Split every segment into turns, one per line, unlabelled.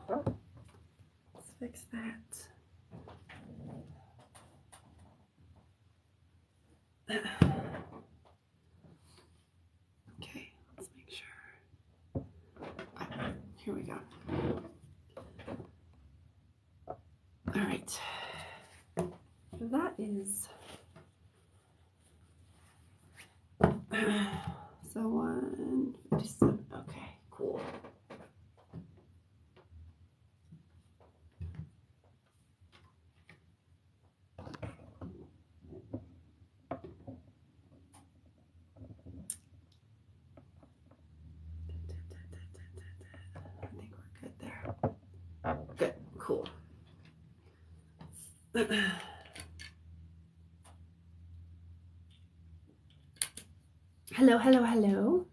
right. Let's fix that. Okay, let's make sure. Here we go. All right. That is so 157. Okay, cool. I think we're good there. Good, cool. Hello, hello, hello.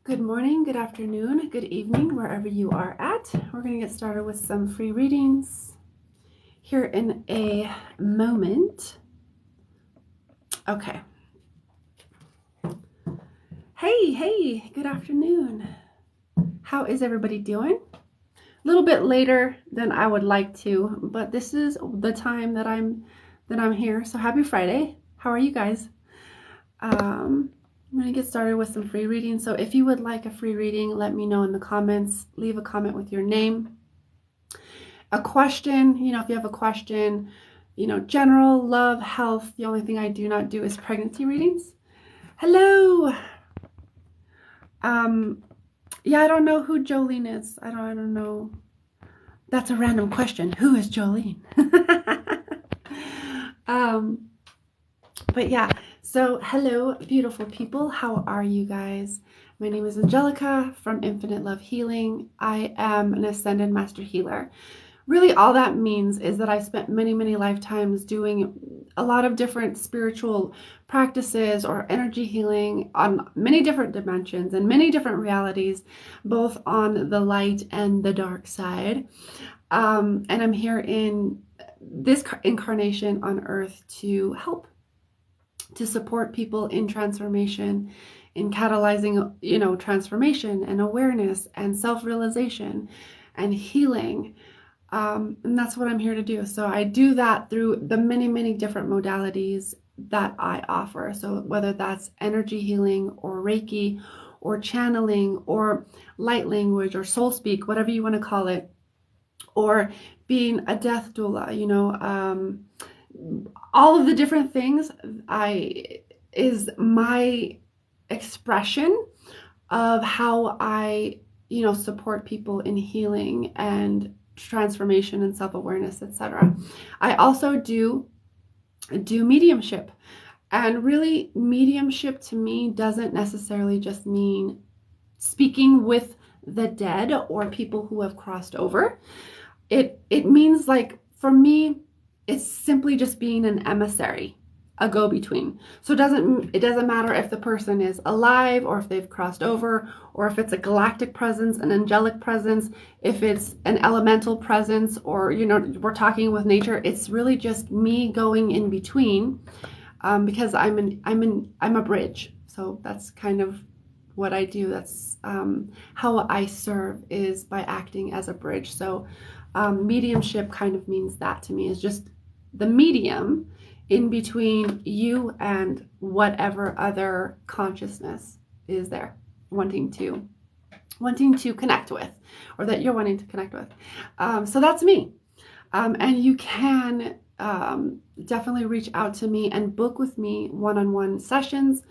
Good morning, good afternoon, good evening, wherever you are at. We're going to get started with some free readings here in a moment. Okay. Hey, good afternoon. How is everybody doing? A little bit later than I would like to, but this is the time that I'm here. So happy Friday. How are you guys? I'm going to get started with some free reading. So if you would like a free reading, let me know in the comments. Leave a comment with your name. A question, if you have a question, general, love, health. The only thing I do not do is pregnancy readings. Hello. Yeah, I don't know who Jolene is. I don't know. That's a random question. Who is Jolene? But yeah, so hello, beautiful people. How are you guys? My name is Angelica from Infinite Love Healing. I am an Ascended Master Healer. Really, all that means is that I spent many, many lifetimes doing a lot of different spiritual practices or energy healing on many different dimensions and many different realities, both on the light and the dark side. And I'm here in this incarnation on Earth to help, to support people in transformation, in catalyzing, transformation and awareness and self-realization and healing. And that's what I'm here to do. So I do that through the many, many different modalities that I offer. So whether that's energy healing or Reiki or channeling or light language or soul speak, whatever you want to call it, or being a death doula, all of the different things is my expression of how I, support people in healing and transformation and self-awareness, etc. I also do mediumship, and really mediumship to me doesn't necessarily just mean speaking with the dead or people who have crossed over. It means, like, for me, it's simply just being an emissary, a go-between. So it doesn't matter if the person is alive or if they've crossed over, or if it's a galactic presence, an angelic presence, if it's an elemental presence, or we're talking with nature. It's really just me going in between, because I'm a bridge. So that's kind of what I do. That's how I serve, is by acting as a bridge. So mediumship kind of means that to me, is just the medium in between you and whatever other consciousness is there wanting to connect with, or that you're wanting to connect with. So that's me. And you can definitely reach out to me and book with me one-on-one sessions,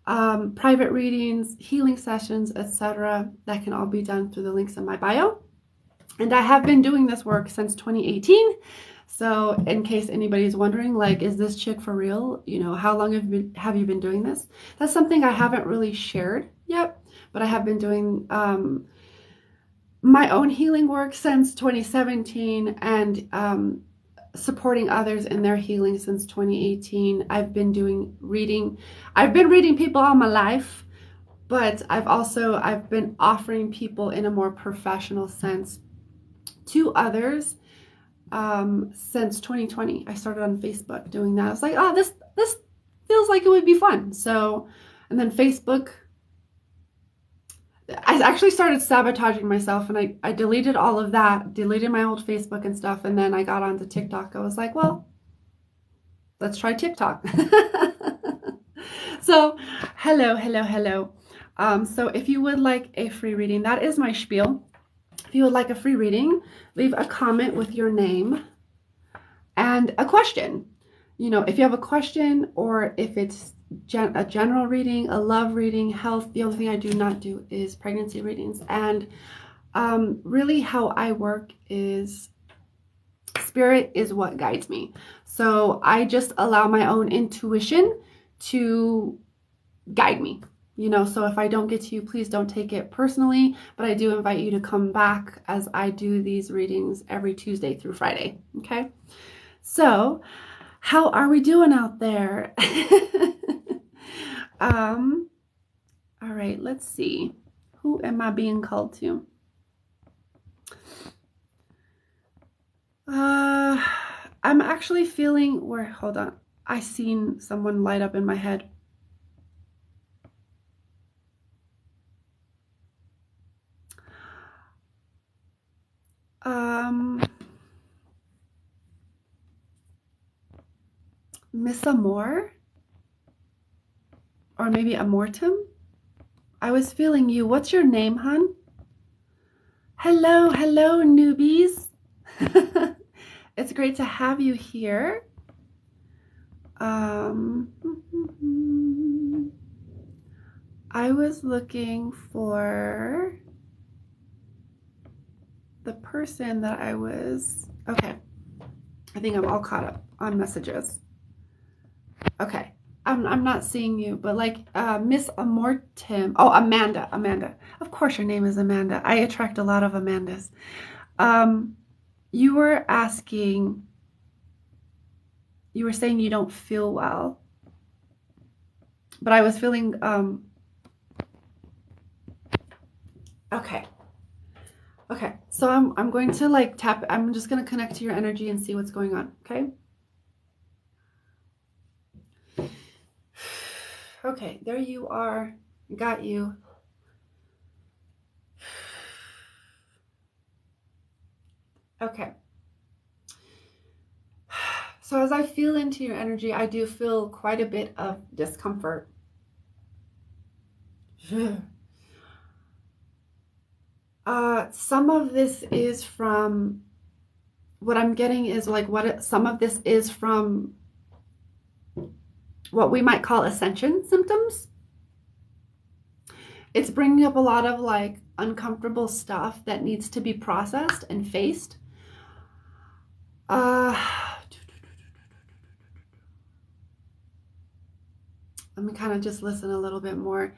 private readings, healing sessions, etc. That can all be done through the links in my bio. And I have been doing this work since 2018. So in case anybody's wondering, like, is this chick for real? How long have you been doing this? That's something I haven't really shared yet, but I have been doing my own healing work since 2017, and supporting others in their healing since 2018. I've been reading people all my life, but I've been offering people in a more professional sense to others since 2020. I started on Facebook doing that. I was like, oh, this feels like it would be fun. So, and then Facebook I actually started sabotaging myself, and I deleted all of that, deleted my old Facebook and stuff, and then I got onto TikTok. I was like, well, let's try TikTok. So, hello, hello, hello. So if you would like a free reading, that is my spiel. If you would like a free reading, leave a comment with your name and a question. You know, if you have a question, or if it's a general reading, a love reading, health. The only thing I do not do is pregnancy readings. And really how I work is spirit is what guides me. So I just allow my own intuition to guide me. You know, so if I don't get to you, please don't take it personally, but I do invite you to come back, as I do these readings every Tuesday through Friday. Okay. So how are we doing out there? All right, let's see. Who am I being called to? I'm actually feeling where, hold on. I seen someone light up in my head. Miss Amor? Or maybe Amortum? I was feeling you. What's your name, hun? Hello, hello, newbies. It's great to have you here. I was looking for the person that I was... Okay. I think I'm all caught up on messages. Okay. I'm not seeing you, but like Miss Amortim. Oh, Amanda. Amanda. Of course your name is Amanda. I attract a lot of Amandas. You were asking, you were saying you don't feel well, but I was feeling, okay. Okay. So I'm going to like tap, I'm just going to connect to your energy and see what's going on. Okay. Okay, there you are. Got you. Okay. So as I feel into your energy, I do feel quite a bit of discomfort. Some of this is from, what I'm getting is like some of this is from what we might call ascension symptoms. It's bringing up a lot of like uncomfortable stuff that needs to be processed and faced. Let me kind of just listen a little bit more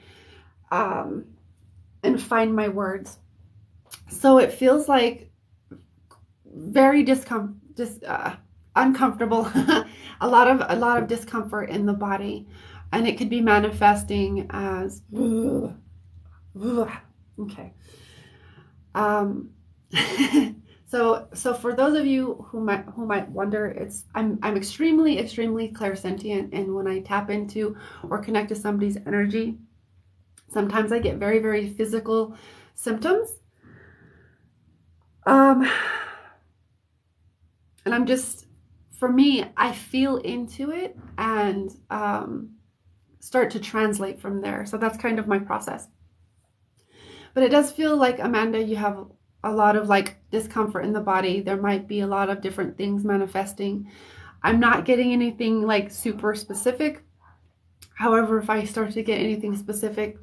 and find my words. So it feels like very uncomfortable, a lot of discomfort in the body, and it could be manifesting as okay. So for those of you who might wonder, I'm extremely clairsentient, and when I tap into or connect to somebody's energy, sometimes I get very, very physical symptoms. And I'm just, for me, I feel into it and start to translate from there. So that's kind of my process. But it does feel like, Amanda, you have a lot of like discomfort in the body. There might be a lot of different things manifesting. I'm not getting anything like super specific. However, if I start to get anything specific,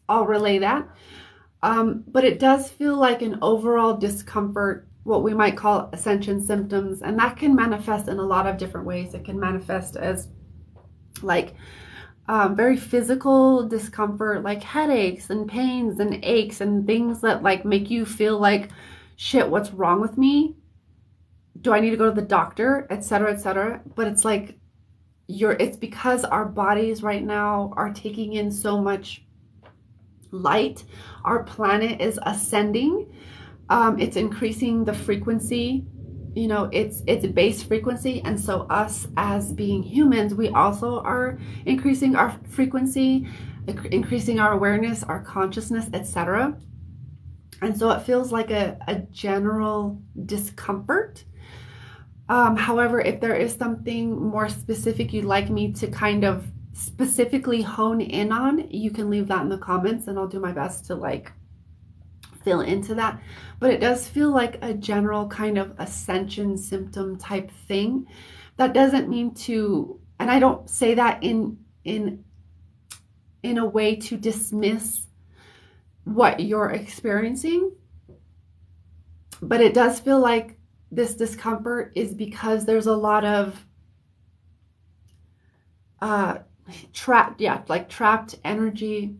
I'll relay that. But it does feel like an overall discomfort, what we might call ascension symptoms, and that can manifest in a lot of different ways. It can manifest as like very physical discomfort, like headaches and pains and aches and things that like make you feel like, shit, what's wrong with me? Do I need to go to the doctor, etc., etc.? But it's like it's because our bodies right now are taking in so much light. Our planet is ascending. It's increasing the frequency, you know, it's base frequency. And so us as being humans, we also are increasing our frequency. increasing our awareness, our consciousness, etc. And so it feels like a general discomfort. However, if there is something more specific you'd like me to kind of specifically hone in on, you can leave that in the comments and I'll do my best to like fill into that. But it does feel like a general kind of ascension symptom type thing. That doesn't mean to, and I don't say that in a way to dismiss what you're experiencing, but it does feel like this discomfort is because there's a lot of trapped energy.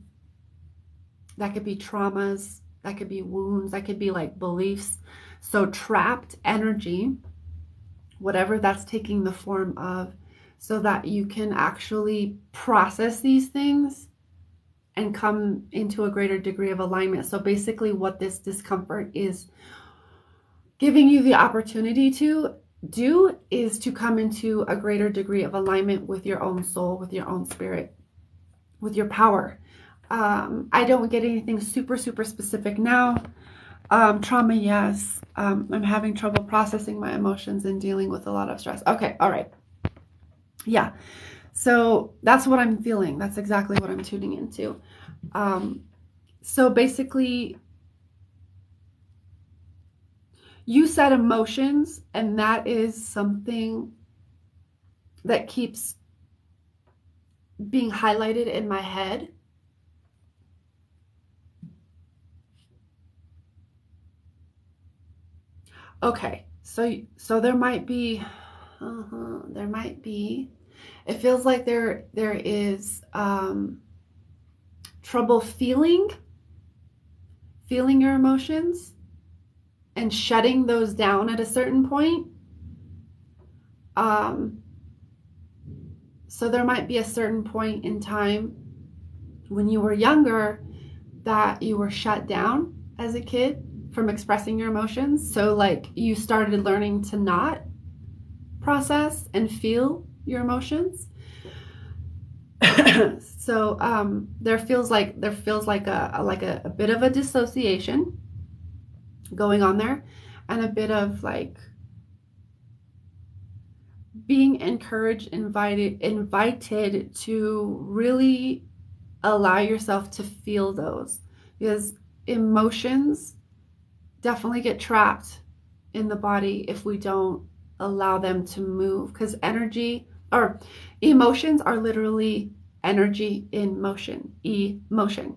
That could be traumas, that could be wounds, that could be like beliefs. So trapped energy, whatever that's taking the form of, so that you can actually process these things and come into a greater degree of alignment. So basically what this discomfort is giving you the opportunity to do is to come into a greater degree of alignment with your own soul, with your own spirit, with your power. I don't get anything super specific now. Trauma, yes. I'm having trouble processing my emotions and dealing with a lot of stress. Okay, all right. Yeah, so that's what I'm feeling. That's exactly what I'm tuning into. So basically, you said emotions, and that is something that keeps being highlighted in my head. Okay, so there might be, it feels like there is trouble feeling your emotions and shutting those down at a certain point. So there might be a certain point in time when you were younger that you were shut down as a kid from expressing your emotions. So like you started learning to not process and feel your emotions. So there feels like a bit of a dissociation going on there, and a bit of like being encouraged, invited to really allow yourself to feel those, because emotions definitely get trapped in the body if we don't allow them to move, because energy or emotions are literally energy in motion, emotion.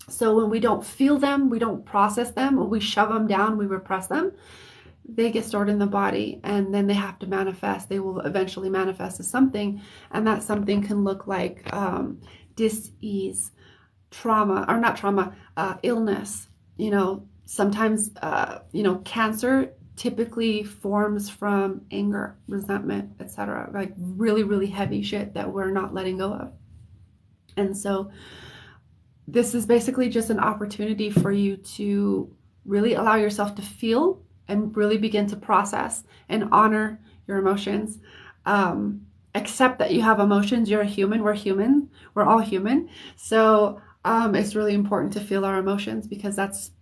So when we don't feel them, we don't process them, when we shove them down, we repress them, they get stored in the body, and then they have to manifest. They will eventually manifest as something, and that something can look like dis-ease, trauma, or not trauma, illness. Sometimes cancer typically forms from anger, resentment, etc., like really heavy shit that we're not letting go of. And so this is basically just an opportunity for you to really allow yourself to feel and really begin to process and honor your emotions. Accept that you have emotions. You're a human. We're human. We're all human. So it's really important to feel our emotions, because that's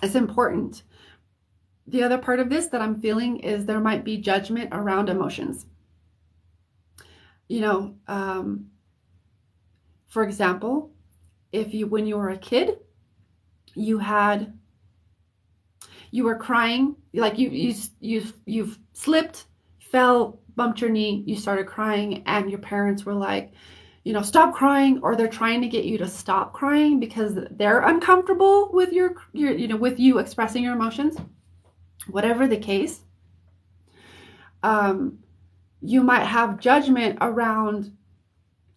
it's important. The other part of this that I'm feeling is there might be judgment around emotions. For example, when you were a kid, you were crying, like you've slipped, fell, bumped your knee, you started crying, and your parents were like, stop crying, or they're trying to get you to stop crying because they're uncomfortable with with you expressing your emotions. Whatever the case, you might have judgment around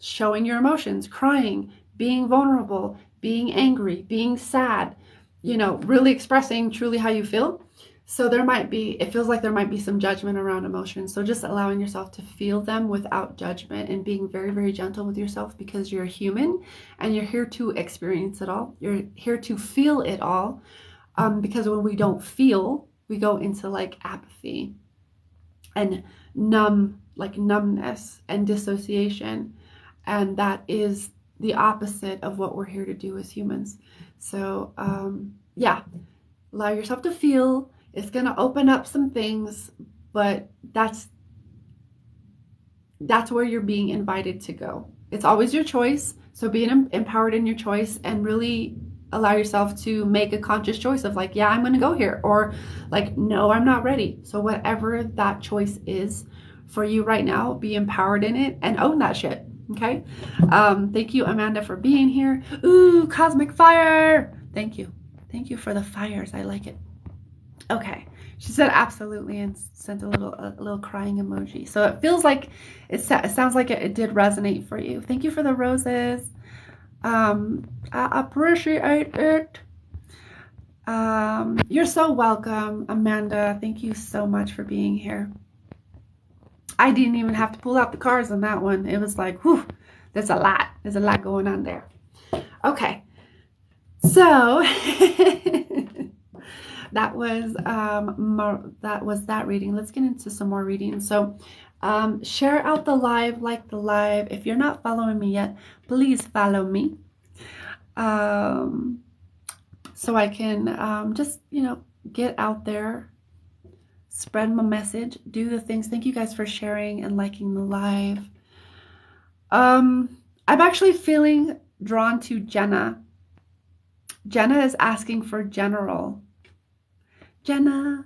showing your emotions, crying, being vulnerable, being angry, being sad, really expressing truly how you feel. So it feels like there might be some judgment around emotions. So just allowing yourself to feel them without judgment, and being very genertal with yourself, because you're human and you're here to experience it all. You're here to feel it all. Because when we don't feel, we go into like apathy and numb like numbness and dissociation. And that is the opposite of what we're here to do as humans. So, yeah, allow yourself to feel. It's going to open up some things, but that's where you're being invited to go. It's always your choice. So being empowered in your choice and really allow yourself to make a conscious choice of like, yeah, I'm going to go here, or like, no, I'm not ready. So whatever that choice is for you right now, be empowered in it and own that shit. Okay. Thank you, Amanda, for being here. Ooh, cosmic fire. Thank you. Thank you for the fires. I like it. Okay. She said absolutely and sent a little crying emoji. So it feels like it sounds like it did resonate for you. Thank you for the roses. I appreciate it. You're so welcome, Amanda. Thank you so much for being here. I didn't even have to pull out the cards on that one. It was like, whew, there's a lot. There's a lot going on there. Okay. So that was that reading. Let's get into some more reading. So share out the live, like the live. If you're not following me yet, please follow me. So I can just, get out there, spread my message, do the things. Thank you guys for sharing and liking the live. I'm actually feeling drawn to Jenna. Jenna is asking for general. Jenna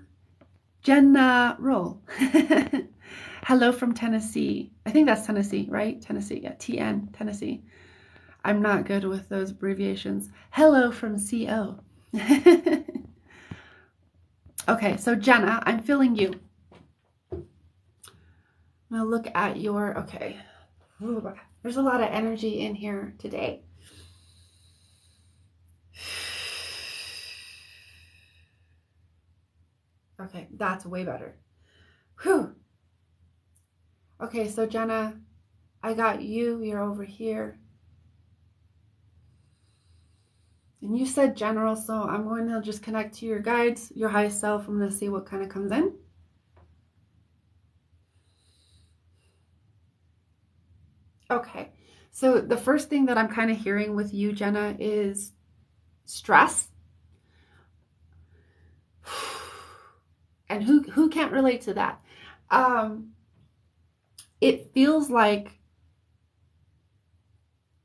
roll. Hello from Tennessee. I think that's Tennessee, right? Tennessee, yeah, TN, Tennessee. I'm not good with those abbreviations. Hello from CO. Okay, so Jenna, I'm feeling you. I'm gonna look at your, okay. Ooh, there's a lot of energy in here today. Okay, that's way better. Whew. Okay, so Jenna, I got you. You're over here. And you said general, so I'm going to just connect to your guides, your highest self. I'm going to see what kind of comes in. Okay, so the first thing that I'm kind of hearing with you, Jenna, is stress. And who can't relate to that? It feels like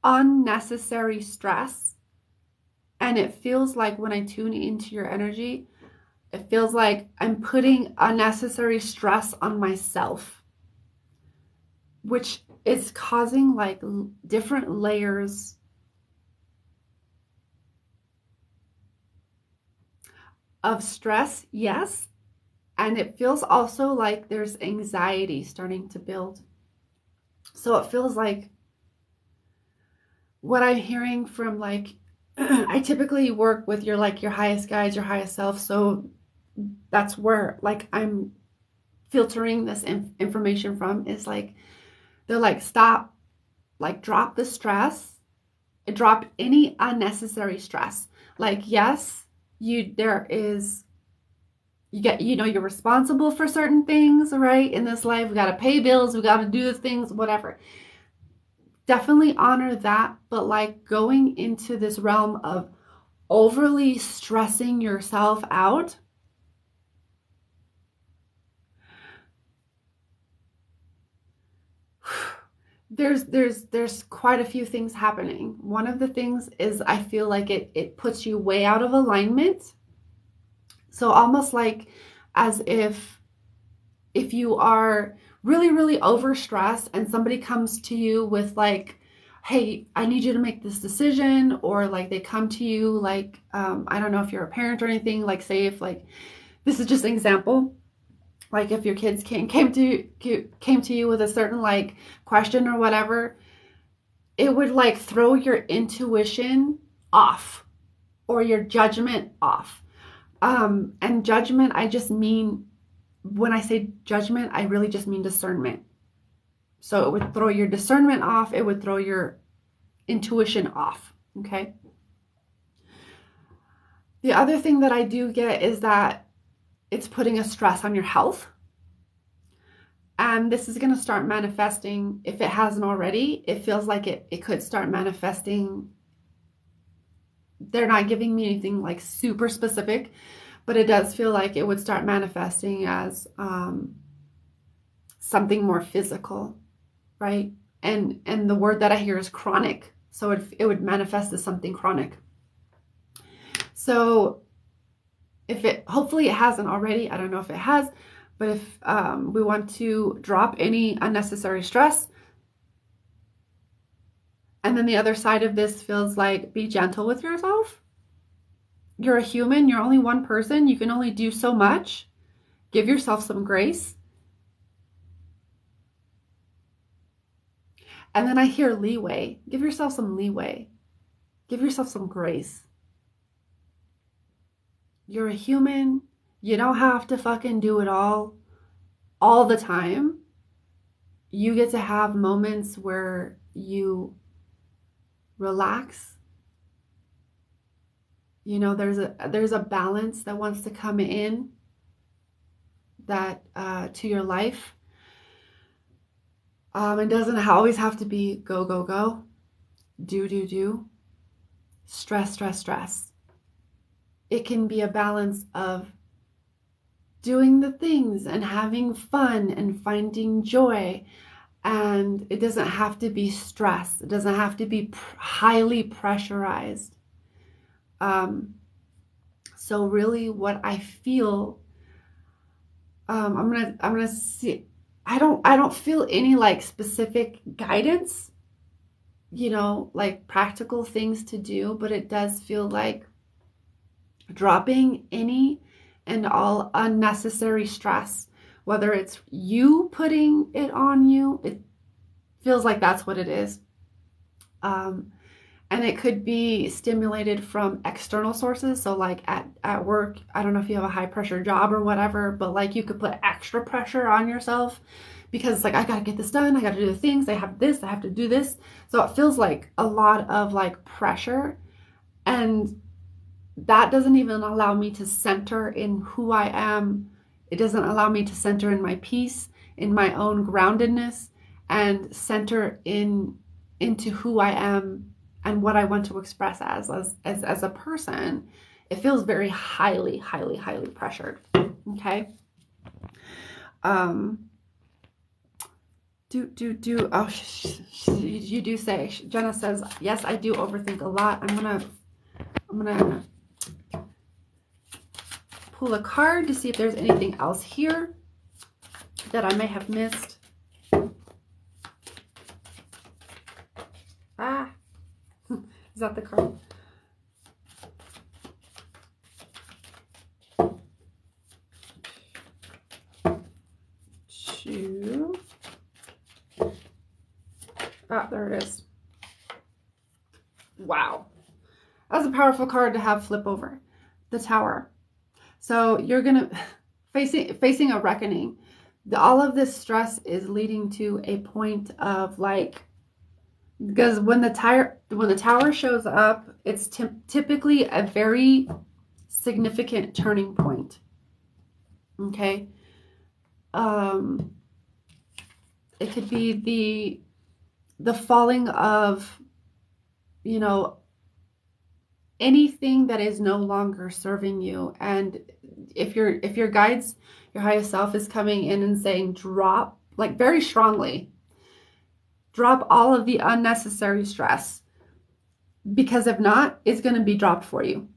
unnecessary stress. And it feels like when I tune into your energy, it feels like I'm putting unnecessary stress on myself, which is causing like different layers of stress, yes. And it feels also like there's anxiety starting to build. So it feels like what I'm hearing from like, I typically work with your highest guides, your highest self. So that's where like I'm filtering this information from, is like, they're like, stop, like drop the stress, drop any unnecessary stress. Like, yes, you're responsible for certain things, right? In this life, we got to pay bills, we got to do the things, whatever. Definitely honor that, but like going into this realm of overly stressing yourself out, there's quite a few things happening. One of the things is I feel like it puts you way out of alignment. So almost like as if you are really, really overstressed and somebody comes to you with like, hey, I need you to make this decision, or like they come to you like, I don't know if you're a parent or anything, like say if like, this is just an example, like if your kids came to you with a certain like question or whatever, it would like throw your intuition off or your judgment off. And judgment, I just mean, when I say judgment, I really just mean discernment. So it would throw your discernment off. It would throw your intuition off. Okay. The other thing that I do get is that it's putting a stress on your health. And this is going to start manifesting. If it hasn't already, it feels like it could start manifesting. They're not giving me anything like super specific, but it does feel like it would start manifesting as something more physical, right? And the word that I hear is chronic. So it would manifest as something chronic. So if it, hopefully it hasn't already, I don't know if it has, but if we want to drop any unnecessary stress, and then the other side of this feels like be gentle with yourself. You're a human, you're only one person, you can only do so much. Give yourself some grace. And then I hear leeway. Give yourself some leeway. Give yourself some grace. You're a human. You don't have to fucking do it all the time. You get to have moments where you relax. You know, there's a balance that wants to come in that to your life. It doesn't always have to be go, go, go, do, stress, stress, stress. It can be a balance of doing the things and having fun and finding joy. And it doesn't have to be stress. It doesn't have to be highly pressurized. So really what I feel, I'm gonna see, I don't feel any like specific guidance, you know, like practical things to do, but it does feel like dropping any and all unnecessary stress, whether it's you putting it on you, it feels like that's what it is. And it could be stimulated from external sources. So like at work, I don't know if you have a high pressure job or whatever, but like you could put extra pressure on yourself because it's like, I got to get this done. I got to do the things. I have this, I have to do this. So it feels like a lot of like pressure, and that doesn't even allow me to center in who I am. It doesn't allow me to center in my peace, in my own groundedness, and center into who I am and what I want to express as a person. It feels very highly, highly, highly pressured. Okay. Oh, you do say, Jenna says, yes, I do overthink a lot. I'm gonna pull a card to see if there's anything else here that I may have missed. Ah, is that the card? Two. Ah, there it is. Wow. That's a powerful card to have flip over. The Tower. So you're gonna facing a reckoning. All of this stress is leading to a point of like, because when the tower shows up, it's typically a very significant turning point. Okay. It could be the falling of, you know, anything that is no longer serving you. And if your guides, your highest self is coming in and saying drop, like very strongly, drop all of the unnecessary stress, because if not, it's going to be dropped for you.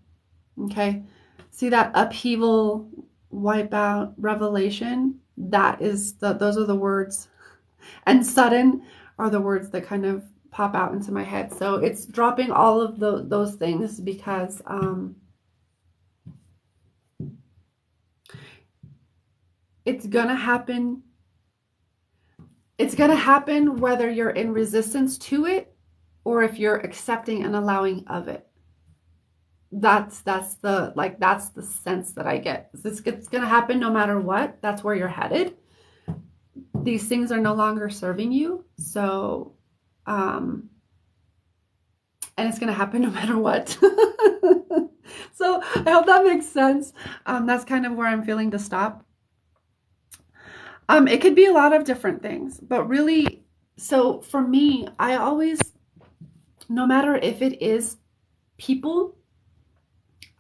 Okay. See that upheaval, wipeout, revelation? Those are the words. And sudden are the words that kind of pop out into my head. So it's dropping all of those things because it's gonna happen. It's gonna happen whether you're in resistance to it or if you're accepting and allowing of it. That's the sense that I get. It's gonna happen no matter what. That's where you're headed. These things are no longer serving you. So and it's going to happen no matter what. So I hope that makes sense. That's kind of where I'm feeling to stop. It could be a lot of different things, but really, so for me, I always, no matter if it is people,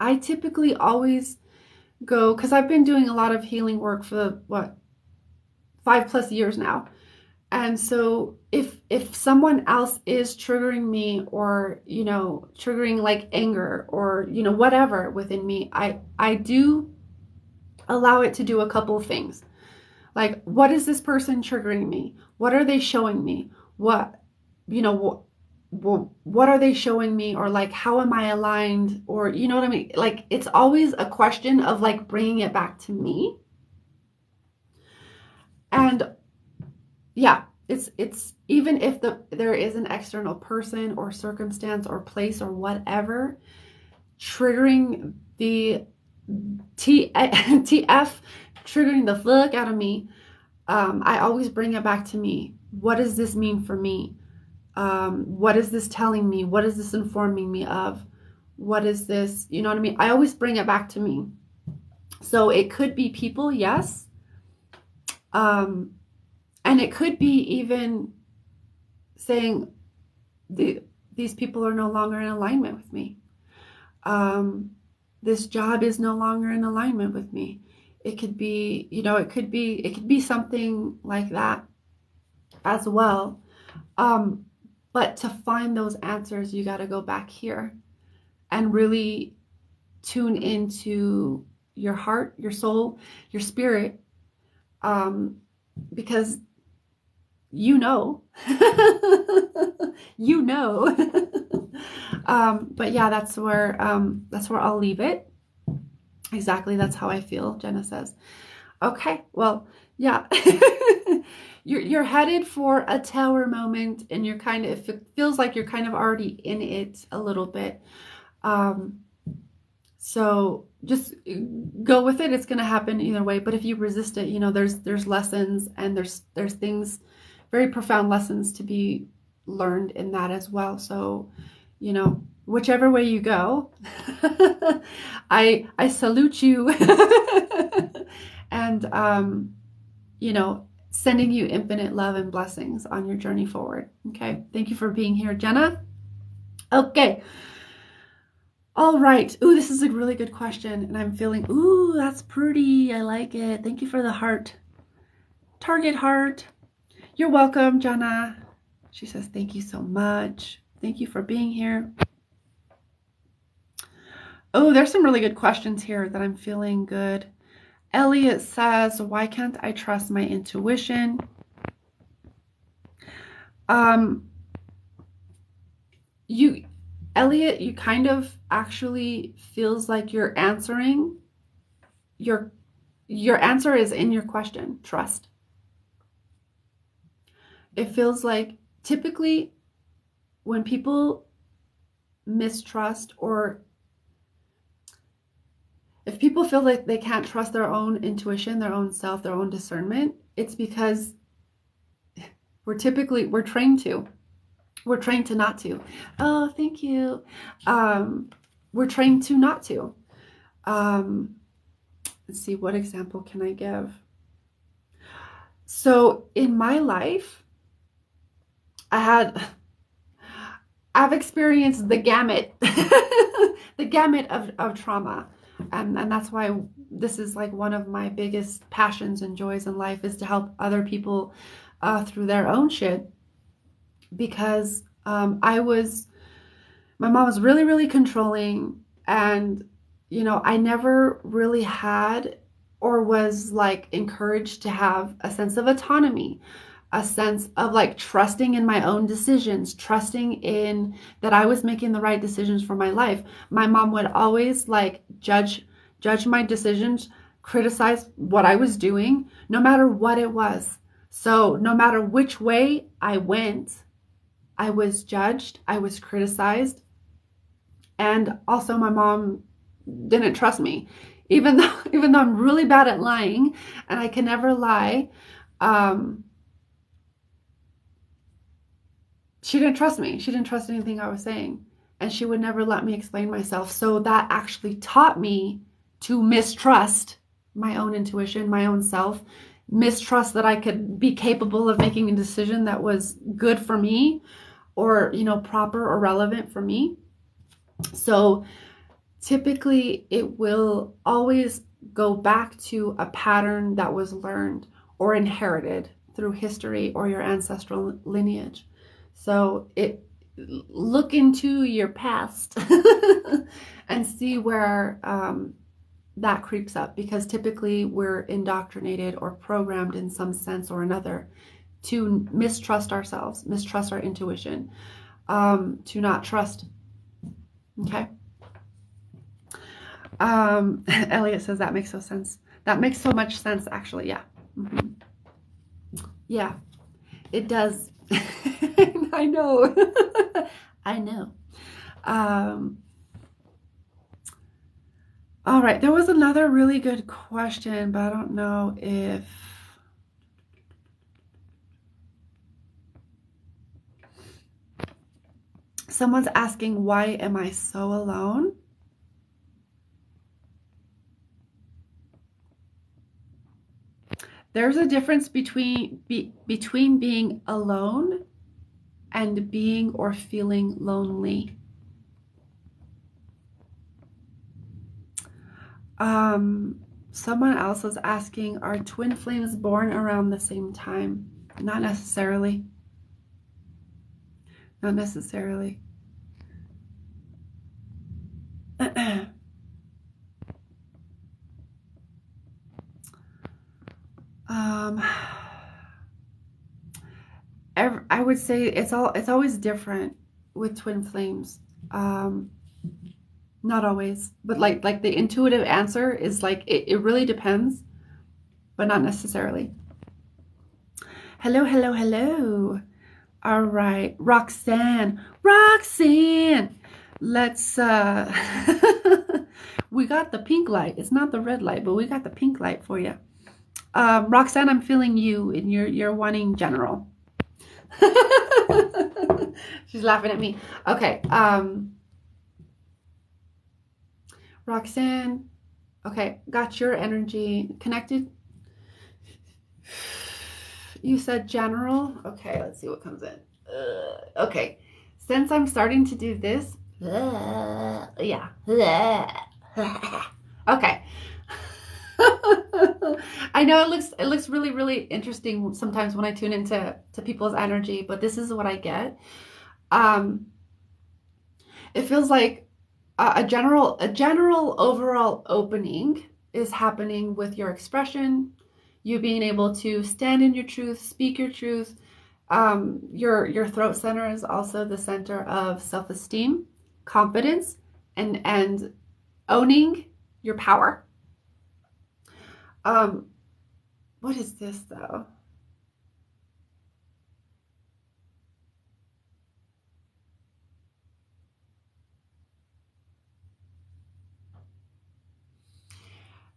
I typically always go, because I've been doing a lot of healing work for what, 5+ years now. And so if someone else is triggering me, or triggering like anger, or whatever within me, I do allow it to do a couple of things. Like, what is this person triggering me? What are they showing me? What you know what are they showing me? Or like, how am I aligned? Or you know what I mean? Like, it's always a question of like bringing it back to me. And yeah, it's even if there is an external person or circumstance or place or whatever triggering the TF, triggering the fuck out of me, I always bring it back to me. What does this mean for me? What is this telling me? What is this informing me of? What is this? You know what I mean? I always bring it back to me. So it could be people, yes. And it could be even saying these people are no longer in alignment with me. This job is no longer in alignment with me. It could be, it could be something like that as well. But to find those answers, you got to go back here and really tune into your heart, your soul, your spirit, because you know. But yeah, that's where I'll leave it. Exactly, that's how I feel, Jenna says. Okay, well, yeah. You're headed for a tower moment, and you're kind of, it feels like you're kind of already in it a little bit. So just go with it. It's going to happen either way. But if you resist it, there's lessons, and there's things, very profound lessons to be learned in that as well. So, whichever way you go, I salute you, and sending you infinite love and blessings on your journey forward. Okay, thank you for being here, Jenna. Okay. All right. Ooh, this is a really good question, and I'm feeling, ooh, that's pretty. I like it. Thank you for the heart. Target heart. You're welcome, Jenna. She says, thank you so much. Thank you for being here. Oh, there's some really good questions here that I'm feeling good. Elliot says, why can't I trust my intuition? Elliot, you kind of actually feels like you're answering your answer is in your question, trust. It feels like typically when people mistrust, or if people feel like they can't trust their own intuition, their own self, their own discernment, it's because we're trained to. We're trained to not to. Oh, thank you. We're trained to not to. Let's see, what example can I give? So in my life, I've experienced the gamut, the gamut of trauma. And that's why this is like one of my biggest passions and joys in life, is to help other people through their own shit. Because my mom was really, really controlling, and I never really had, or was like encouraged to have, a sense of autonomy, a sense of like trusting in my own decisions, trusting in that I was making the right decisions for my life. My mom would always like judge my decisions, criticize what I was doing, no matter what it was. So no matter which way I went, I was judged, I was criticized. And also my mom didn't trust me. Even though I'm really bad at lying, and I can never lie, she didn't trust me. She didn't trust anything I was saying. And she would never let me explain myself. So that actually taught me to mistrust my own intuition, my own self, mistrust that I could be capable of making a decision that was good for me, or, proper or relevant for me. So typically it will always go back to a pattern that was learned or inherited through history or your ancestral lineage. So look into your past and see where that creeps up, because typically we're indoctrinated or programmed in some sense or another to mistrust ourselves, mistrust our intuition, to not trust. Okay. Elliot says that makes so sense. That makes so much sense, actually. Yeah. Mm-hmm. Yeah, it does. I know. I know. All right. There was another really good question, but I don't know if someone's asking, why am I so alone? There's a difference between being alone and being or feeling lonely. Someone else was asking, are twin flames born around the same time? Not necessarily. Not necessarily. I would say it's always different with twin flames. Not always, but like the intuitive answer is like it really depends, but not necessarily. Hello, hello, hello. All right, Roxanne. Let's we got the pink light. It's not the red light, but we got the pink light for you. Roxanne, I'm feeling you, and you're wanting general. She's laughing at me. Okay. Roxanne. Okay, got your energy connected. You said general. Okay, let's see what comes in. Okay. Since I'm starting to do this, yeah. Okay. I know it looks really, really interesting sometimes when I tune into people's energy, but this is what I get. It feels like a general overall opening is happening with your expression, you being able to stand in your truth, speak your truth. Your throat center is also the center of self-esteem, confidence, and owning your power. What is this though?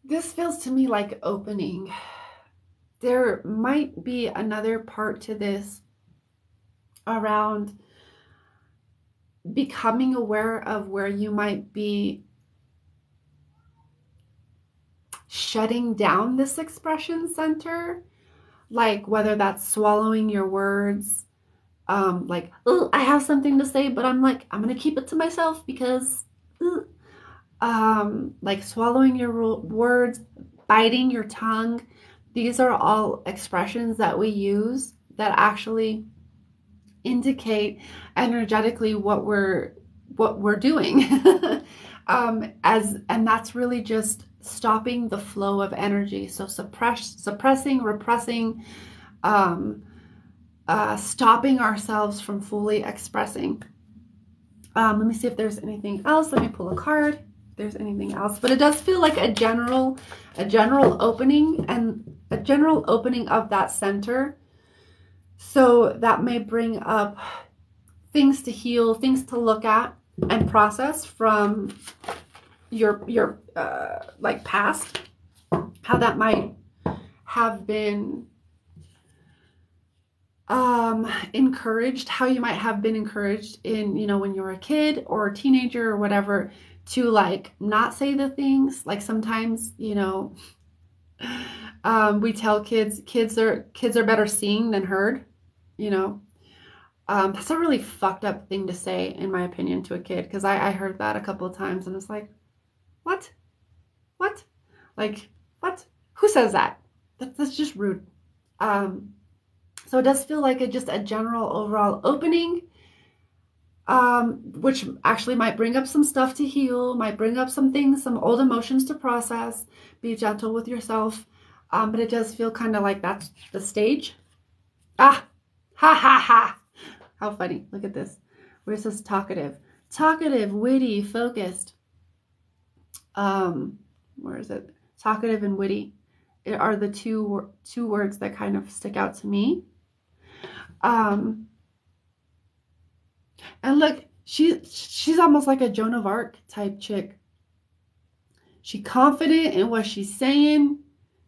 This feels to me like opening. There might be another part to this around becoming aware of where you might be shutting down this expression center, like whether that's swallowing your words, like, oh, I have something to say, but I'm gonna keep it to myself because, like swallowing your words, biting your tongue. These are all expressions that we use that actually indicate energetically what we're doing. And that's really just stopping the flow of energy. So suppressing, repressing, stopping ourselves from fully expressing. Let me see if there's anything else. Let me pull a card. If there's anything else, but it does feel like a general opening, and a general opening of that center. So that may bring up things to heal, things to look at and process from your like past, how that might have been encouraged, how you might have been encouraged in, when you were a kid or a teenager or whatever, to like not say the things. Like sometimes, We tell kids are better seeing than heard, you know. That's a really fucked up thing to say, in my opinion, to a kid, because I heard that a couple of times and it's like, what? What? Like, what? Who says that? That's just rude. Um, so it does feel like just a general overall opening, which actually might bring up some stuff to heal, might bring up some things, some old emotions to process. Be gentle with yourself. But it does feel kind of like that's the stage. Ah, ha ha ha. How funny. Look at this. Where it says talkative. Talkative, witty, focused. Where is it? Talkative and witty are the two words that kind of stick out to me. Um, and look, she's almost like a Joan of Arc type chick. She confident in what she's saying.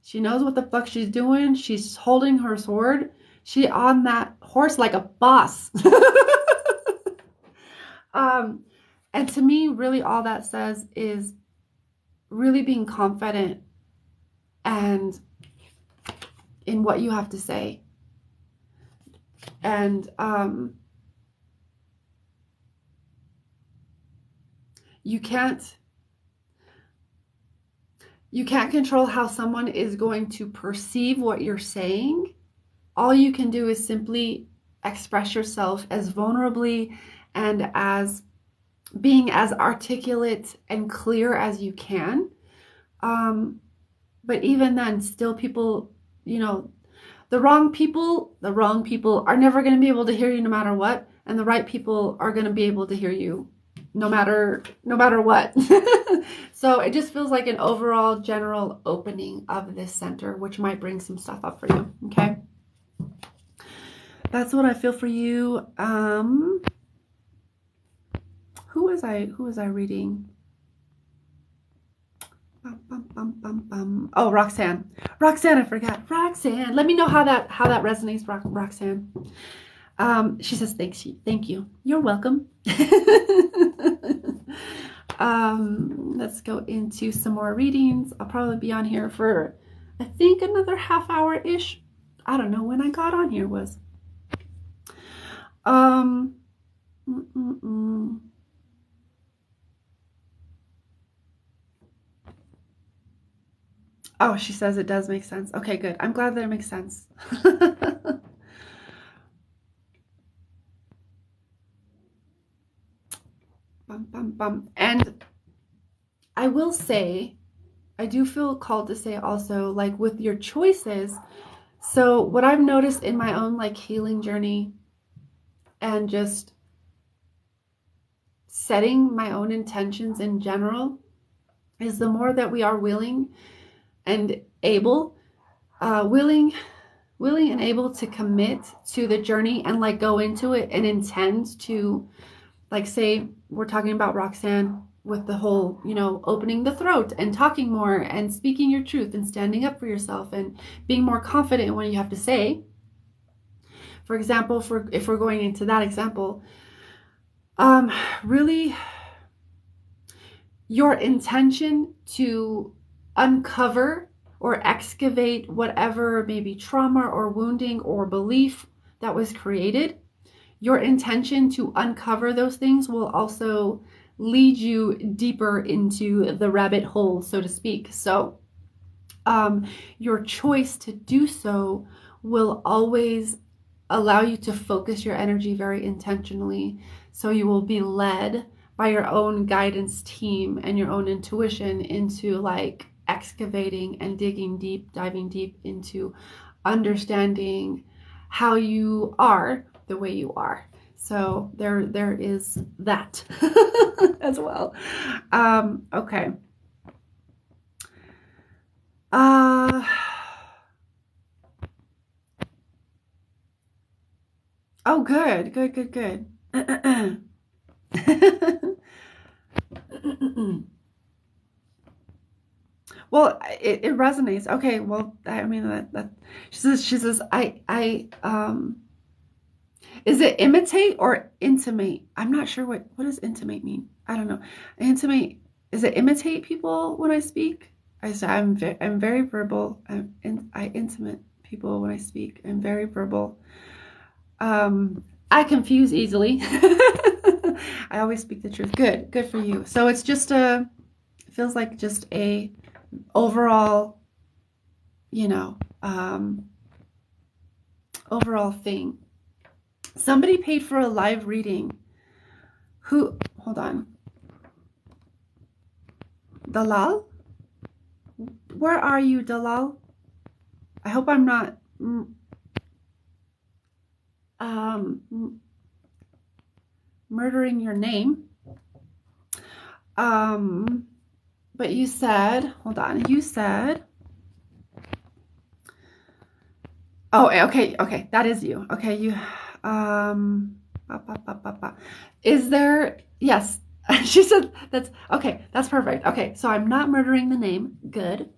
She knows what the fuck she's doing. She's holding her sword. She on that horse like a boss. And to me, really all that says is really being confident and in what you have to say. And you can't control how someone is going to perceive what you're saying. All you can do is simply express yourself as vulnerably and as being as articulate and clear as you can. But even then, still people, the wrong people are never going to be able to hear you no matter what. And the right people are going to be able to hear you no matter what. So it just feels like an overall general opening of this center, which might bring some stuff up for you. Okay. That's what I feel for you. Who was I reading? Oh, Roxanne. I forgot. Roxanne. Let me know how that resonates, Roxanne. She says, thank you. You're welcome. Let's go into some more readings. I'll probably be on here for, I think, another half hour-ish. I don't know when I got on here was. Oh, she says it does make sense. Okay, good. I'm glad that it makes sense. And I will say, I do feel called to say also, like with your choices. So what I've noticed in my own like healing journey and just setting my own intentions in general is the more that we are willing and able, willing and able to commit to the journey and like go into it and intend to, like, say we're talking about Roxanne with the whole, opening the throat and talking more and speaking your truth and standing up for yourself and being more confident in what you have to say. For example, if we're going into that example, really your intention to uncover or excavate whatever maybe trauma or wounding or belief that was created, your intention to uncover those things will also lead you deeper into the rabbit hole, so to speak. So your choice to do so will always allow you to focus your energy very intentionally. So you will be led by your own guidance team and your own intuition into like excavating and digging deep, diving deep into understanding how you are the way you are. So there is that as well. Okay. Oh, good. Well, it resonates. Okay, well, I mean that she says I is it imitate or intimate? I'm not sure what does intimate mean. I don't know. Intimate, is it imitate people when I speak? I said I'm very verbal. I intimate people when I speak. I'm very verbal. I confuse easily. I always speak the truth. Good for you. So it's just it feels like just a overall, you know, overall thing. Somebody paid for a live reading. Who? Hold on. Dalal? Where are you, Dalal? I hope I'm not murdering your name. But you said, hold on, you said, oh, okay, that is you. Okay, you, is there, yes, she said, that's, okay, that's perfect. Okay, so I'm not murdering the name, good.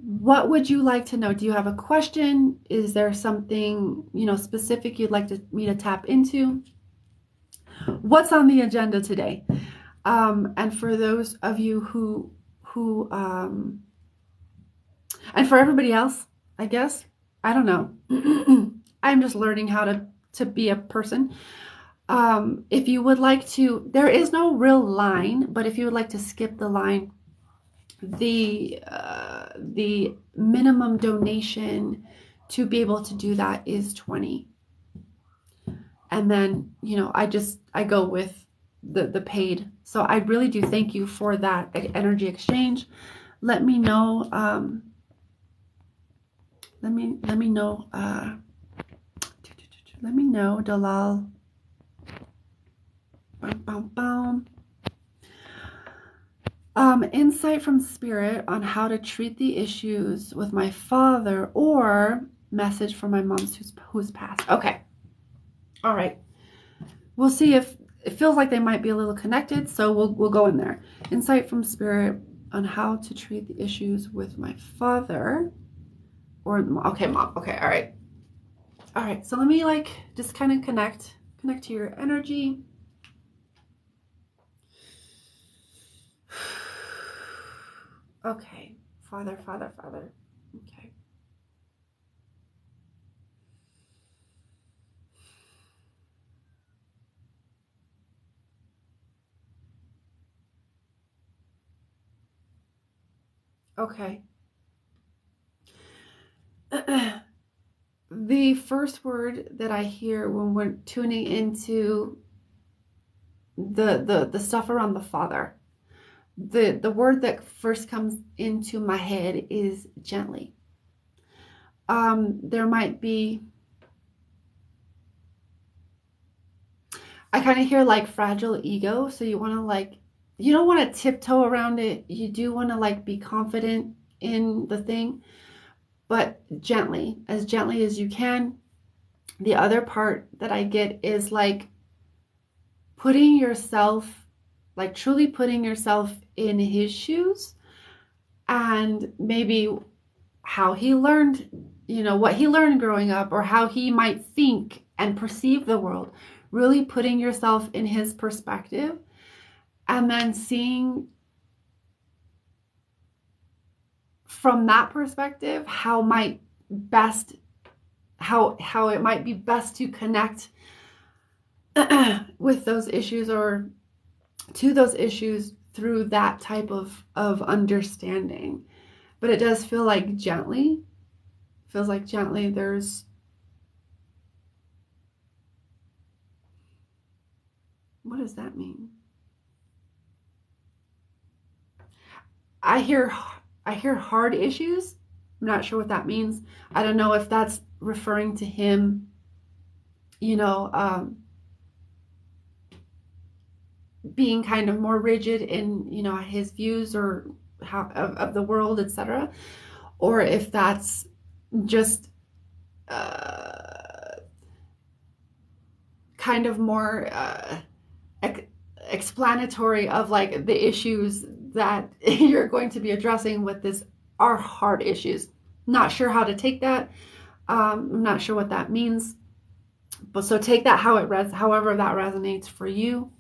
What would you like to know? Do you have a question? Is there something, specific you'd like me to tap into? What's on the agenda today? And for those of you who and for everybody else, I guess, I don't know. I'm just learning how to be a person. If you would like to, there is no real line, but if you would like to skip the line, the minimum donation to be able to do that is 20. And then, I go with the paid. So I really do thank you for that energy exchange. Let me know. Let me know. Let me know, Dalal. Insight from spirit on how to treat the issues with my father, or message from my mom who's passed. Okay. All right. We'll see if it feels like they might be a little connected, so we'll go in there. Insight from spirit on how to treat the issues with my father, or okay, mom. Okay, all right. So let me just kind of connect to your energy. Okay, father. Okay. Okay. The first word that I hear when we're tuning into the stuff around the father, the word that first comes into my head is gently. There might be, I kind of hear fragile ego, so you want to you don't want to tiptoe around it. You do want to be confident in the thing, but gently as you can. The other part that I get is putting yourself, truly putting yourself in his shoes, and maybe how he learned, what he learned growing up, or how he might think and perceive the world. Really putting yourself in his perspective, and then seeing from that perspective how it might be best to connect with those issues, or to those issues through that type of understanding. But it does feel like gently. Feels like gently. There's, what does that mean? I hear hard issues. I'm not sure what that means. I don't know if that's referring to him, being kind of more rigid in, his views or how of the world, etc., or if that's just kind of more explanatory of the issues that you're going to be addressing with this are hard issues. Not sure how to take that. I'm not sure what that means. But so take that however that resonates for you.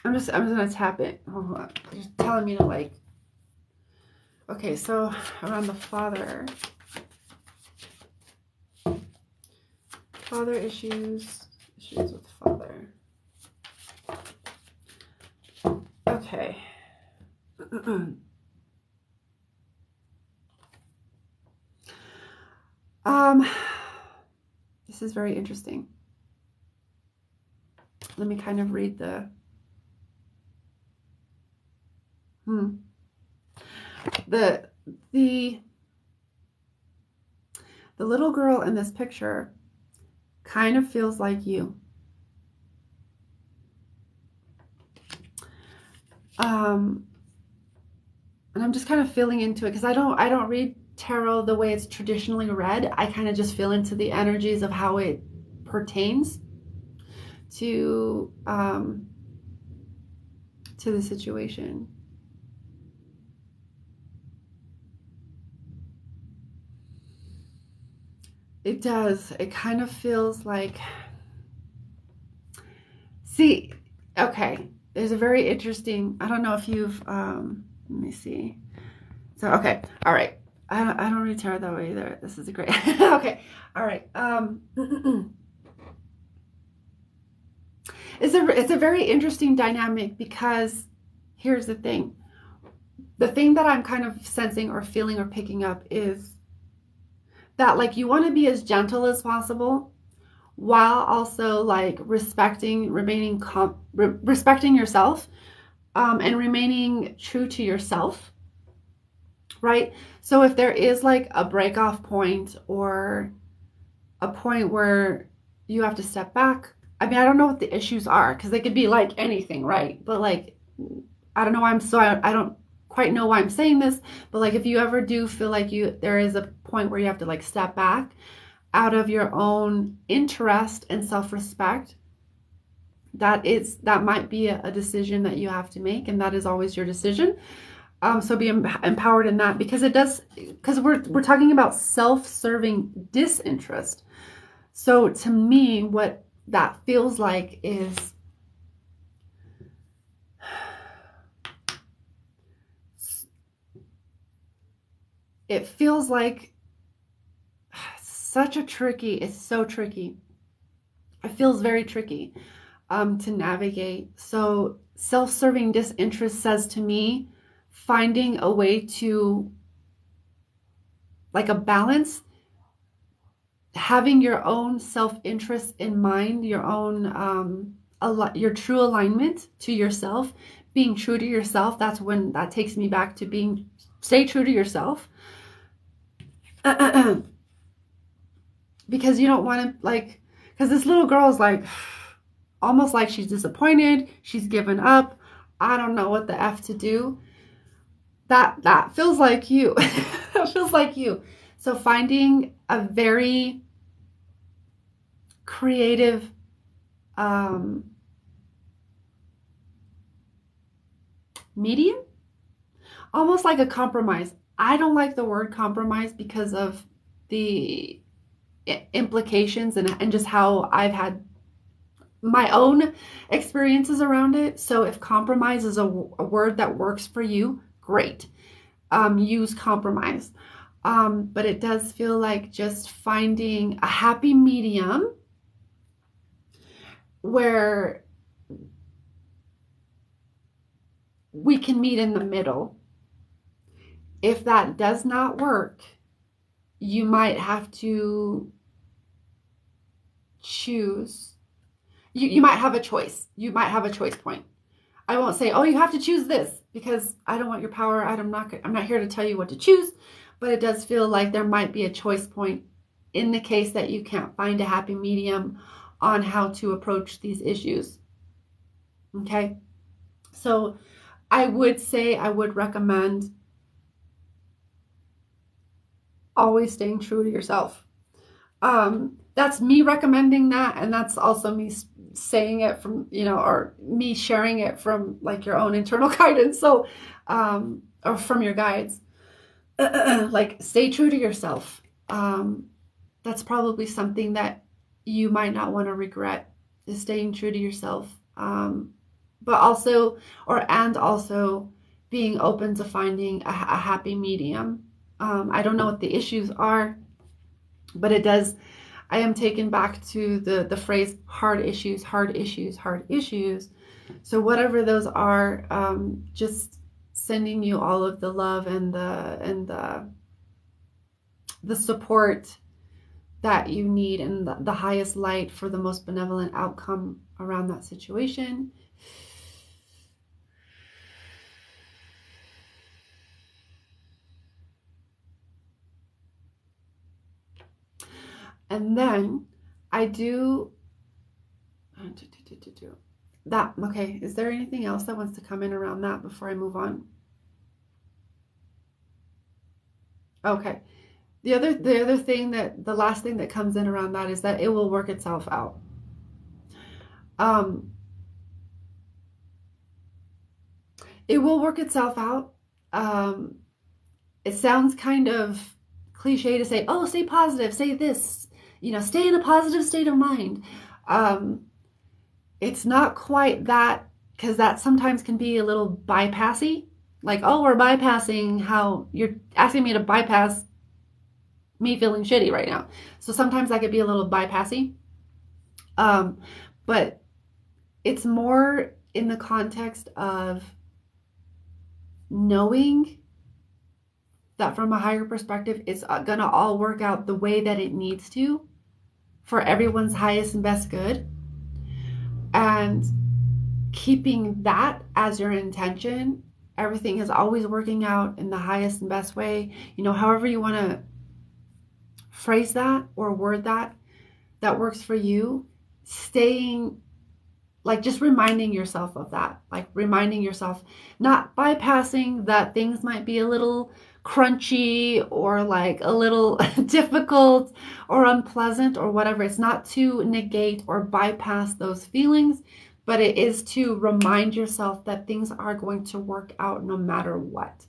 I'm just gonna tap it. Oh, you're telling me to like. Okay, so around the father issues with father. Okay. This is very interesting. Let me kind of read the the little girl in this picture kind of feels like you. And I'm just kind of feeling into it because I don't read tarot the way it's traditionally read. I kind of just feel into the energies of how it pertains to the situation. It does. It kind of feels like, see, okay, there's a very interesting, I don't know if you've, let me see. So, okay, all right. I don't read tarot that way either. This is a great, okay, all right. It's a very interesting dynamic because here's the thing. The thing that I'm kind of sensing or feeling or picking up is that like you want to be as gentle as possible while also like respecting yourself, and remaining true to yourself, right? So if there is like a break off point or a point where you have to step back, I mean, I don't know what the issues are because they could be like anything, right? But like, I don't know why I don't quite know why I'm saying this, but like if you ever do feel like there is a point where you have to like step back out of your own interest and self-respect, that might be a decision that you have to make, and that is always your decision. So be empowered in that, because we're talking about self-serving disinterest. So to me, what that feels like is it feels like it's so tricky. It feels very tricky to navigate. So self-serving disinterest says to me, finding a way to like a balance, having your own self-interest in mind, your own your true alignment to yourself, being true to yourself. That's when that takes me back to stay true to yourself. Because you don't want to like, because this little girl is like, almost like she's disappointed, she's given up, I don't know what the F to do. That feels like you. That feels like you. So finding a very creative medium, almost like a compromise. I don't like the word compromise because of the implications and just how I've had my own experiences around it. So if compromise is a word that works for you, great. Use compromise. But it does feel like just finding a happy medium where we can meet in the middle. If that does not work, you might have to choose. You might have a choice. You might have a choice point. I won't say, oh, you have to choose this, because I don't want your power. I'm not here to tell you what to choose, but it does feel like there might be a choice point in the case that you can't find a happy medium on how to approach these issues. Okay. So I would recommend always staying true to yourself. That's me recommending that, and that's also me saying it from, or me sharing it from like your own internal guidance. So, or from your guides, like stay true to yourself. That's probably something that you might not want to regret, is staying true to yourself. but also, and also being open to finding a happy medium. I don't know what the issues are, but it does. I am taken back to the phrase hard issues, hard issues, hard issues. So whatever those are, just sending you all of the love and the support that you need, and the highest light for the most benevolent outcome around that situation. And then I do that. Okay, is there anything else that wants to come in around that before I move on? Okay. The other thing, that the last thing that comes in around that, is that it will work itself out. Um, it will work itself out. Um, it sounds kind of cliche to say, oh, stay positive, say this, stay in a positive state of mind. Um, it's not quite that, because that sometimes can be a little bypassy. Like, oh, we're bypassing, how you're asking me to bypass me feeling shitty right now. So sometimes that could be a little bypassy. But it's more in the context of knowing that from a higher perspective, it's gonna all work out the way that it needs to for everyone's highest and best good. And keeping that as your intention, everything is always working out in the highest and best way. However you want to phrase that or word that, that works for you. Staying, like, just reminding yourself of that, like reminding yourself, not bypassing that things might be a little crunchy or like a little difficult or unpleasant or whatever. It's not to negate or bypass those feelings, but it is to remind yourself that things are going to work out no matter what.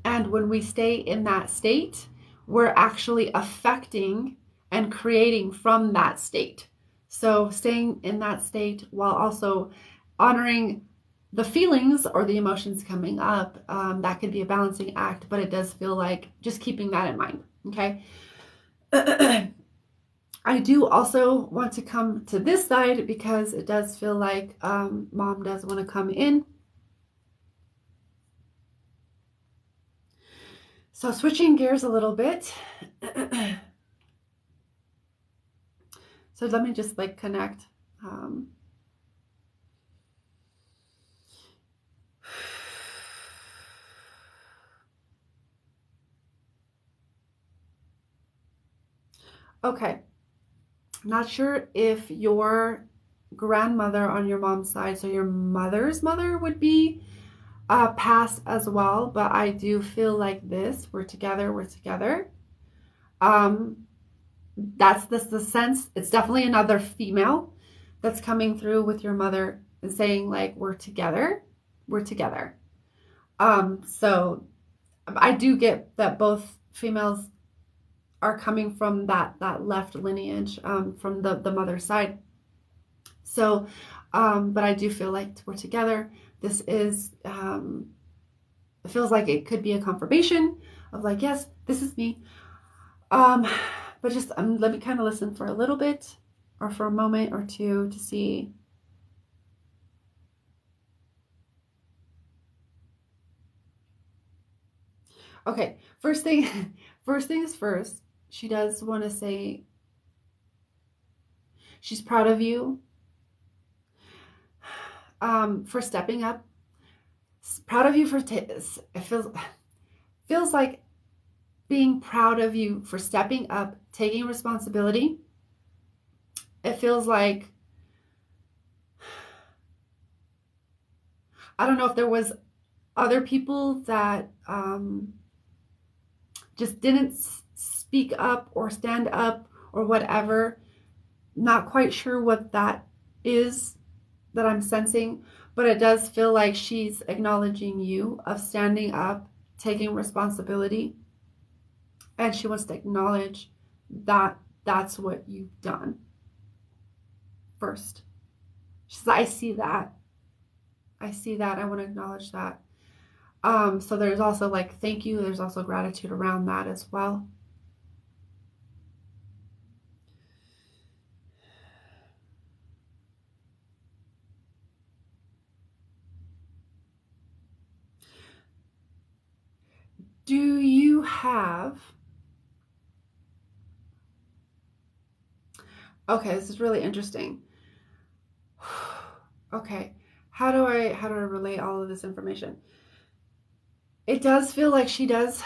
And when we stay in that state, we're actually affecting and creating from that state. So staying in that state while also honoring the feelings or the emotions coming up, that could be a balancing act, but it does feel like just keeping that in mind. Okay. I do also want to come to this side because it does feel like mom does want to come in. So switching gears a little bit. So let me just like connect. Okay. Not sure if your grandmother on your mom's side, so your mother's mother, would be passed as well, but I do feel like this. We're together, we're together. That's the sense. It's definitely another female that's coming through with your mother and saying, like, we're together, we're together. So I do get that both females are coming from that left lineage, from the mother's side. So, but I do feel like we're together. This is, it feels like it could be a confirmation of like, yes, this is me. But just let me kind of listen for a little bit, or for a moment or two, to see. Okay, first thing, first things first. She does want to say she's proud of you, for stepping up. Proud of you for it feels like being proud of you for stepping up, taking responsibility. It feels like, I don't know if there was other people that just didn't speak up or stand up or whatever. Not quite sure what that is that I'm sensing, but it does feel like she's acknowledging you of standing up, taking responsibility, and she wants to acknowledge that that's what you've done first. She says, I see that. I see that. I want to acknowledge that. So there's also like thank you. There's also gratitude around that as well. Do you have Okay, this is really interesting. Okay. How do I relay all of this information? It does feel like she does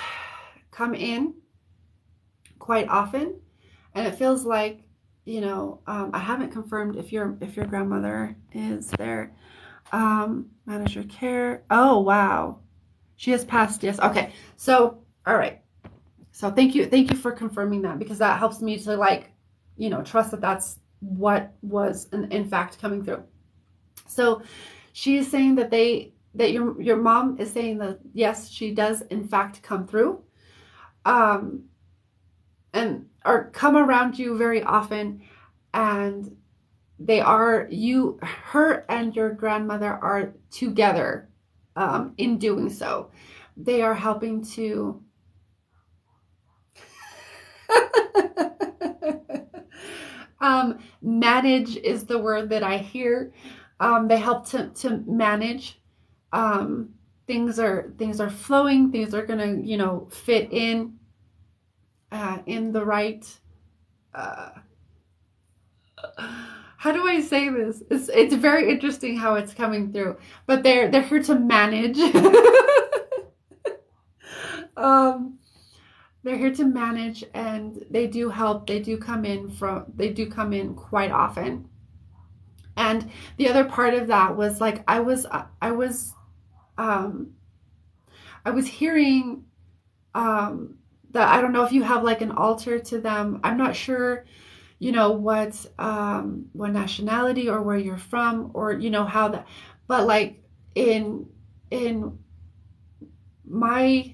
come in quite often, and it feels like, I haven't confirmed if your grandmother is there. Manager care. Oh wow, she has passed. Yes. Okay. So all right. So thank you for confirming that, because that helps me to like, trust that that's what was in fact coming through. So she's saying that your mom is saying that yes, she does in fact come through, um, and or come around you very often, and her and your grandmother are together, in doing so. They are helping to manage is the word that I hear. They help to manage. Um, things are flowing. Things are gonna fit in the right. Uh, how do I say this? It's very interesting how it's coming through, but they're here to manage. um, they're here to manage, and they do help. They do come in quite often. And the other part of that was like um I was hearing, that I don't know if you have like an altar to them. I'm not sure, what nationality or where you're from, or how that, but like in in my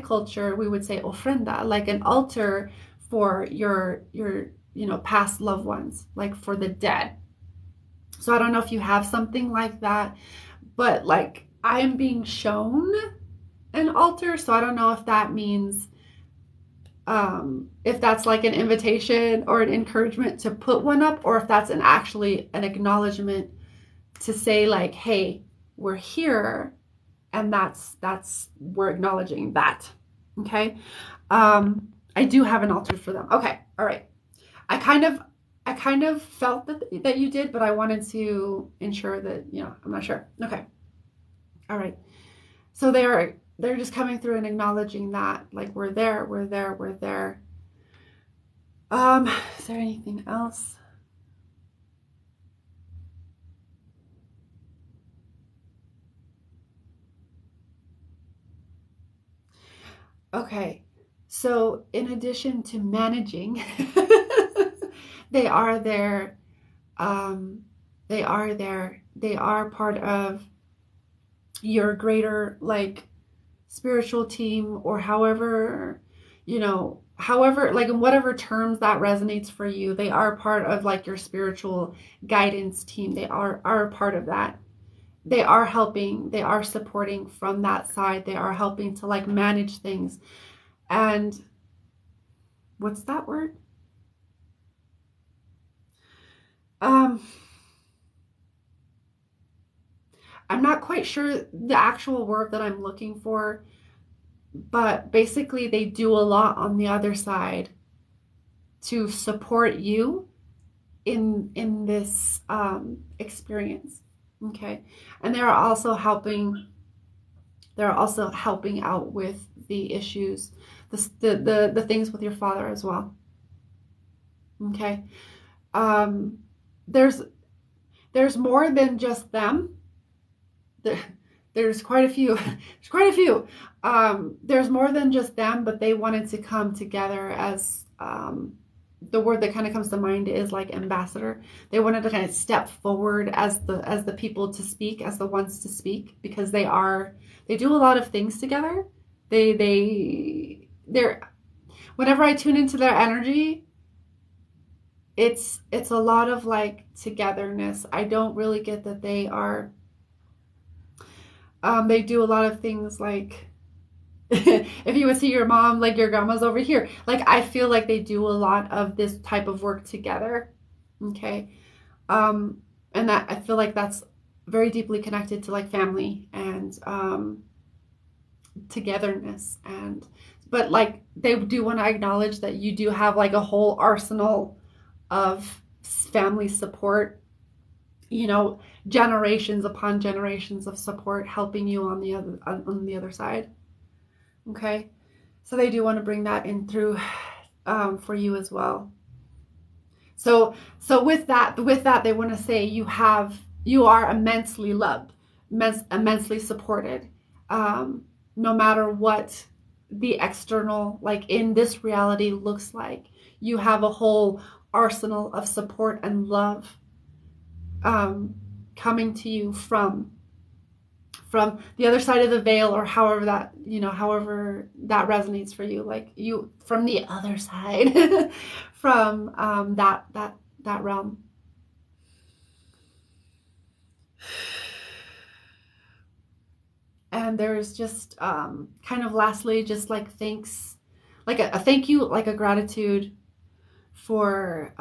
culture we would say ofrenda, like an altar for your past loved ones, like for the dead. So I don't know if you have something like that, but like I'm being shown an altar, so I don't know if that means, if that's like an invitation or an encouragement to put one up, or if that's actually an acknowledgement to say like, hey, we're here, and that's we're acknowledging that. Okay. I do have an altar for them. Okay. All right. I kind of I kind of felt that you did, but I wanted to ensure that, I'm not sure. Okay. All right. So they're just coming through and acknowledging that, like, we're there, we're there, we're there. Is there anything else? Okay. So in addition to managing, they are there. Um, they are there. They are part of your greater, like, spiritual team, or however, like, in whatever terms that resonates for you. They are part of like your spiritual guidance team. They are a part of that. They are helping, they are supporting from that side. They are helping to like manage things. And what's that word? um I'm not quite sure the actual word that I'm looking for, but basically they do a lot on the other side to support you in this, experience. Okay. And they're also helping out with the issues, the things with your father as well. Okay. um there's there's more than just them. there, there's quite a few. There's quite a few. There's more than just them, but they wanted to come together as, the word that kind of comes to mind is like ambassador. They wanted to kind of step forward as the people to speak, as the ones to speak, because they do a lot of things together. They're Whenever I tune into their energy, it's a lot of like togetherness. I don't really get that they are they do a lot of things like if you would see your mom, like your grandma's over here. Like I feel like they do a lot of this type of work together. Okay. Um, and that I feel like that's very deeply connected to like family and togetherness and but like they do want to acknowledge that you do have like a whole arsenal of family support, you know, generations upon generations of support helping you on the other side. Okay, so they do want to bring that in through for you as well. So with that, they want to say you are immensely loved, immensely supported, no matter what the external, like in this reality, looks like. You have a whole arsenal of support and love um, coming to you from the other side of the veil, or however that, you know, however that resonates for you, like you from the other side from that realm. And there's just kind of lastly just like thanks, like a thank you, like a gratitude for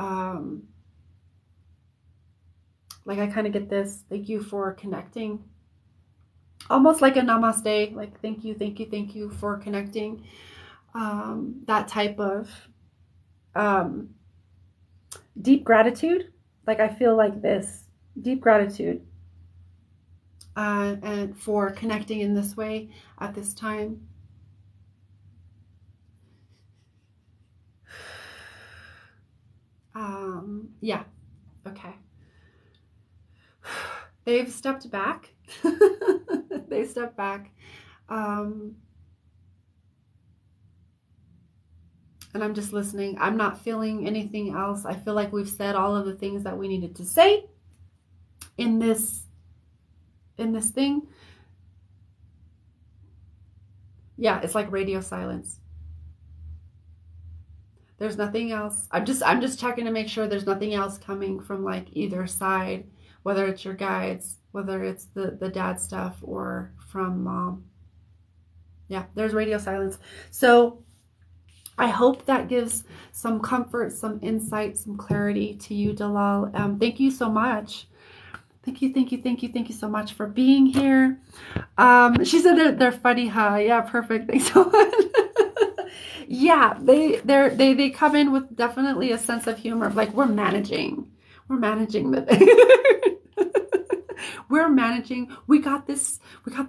like I kind of get this thank you for connecting, almost like a namaste, like thank you, thank you, thank you for connecting, that type of um, deep gratitude. Like I feel like this deep gratitude and for connecting in this way at this time. Yeah, okay. They've stepped back. They stepped back. Um, and I'm just listening. I'm not feeling anything else. I feel like we've said all of the things that we needed to say in this thing. Yeah, it's like radio silence. There's nothing else. I'm just checking to make sure there's nothing else coming from like either side, whether it's your guides, whether it's the dad stuff or from mom. Yeah, there's radio silence. So I hope that gives some comfort, some insight, some clarity to you, Dalal. Thank you so much. Thank you, thank you, thank you, thank you so much for being here. She said they're funny, huh? Yeah, perfect. Thanks so much. Yeah, they come in with definitely a sense of humor. Like we're managing the we're managing. We got this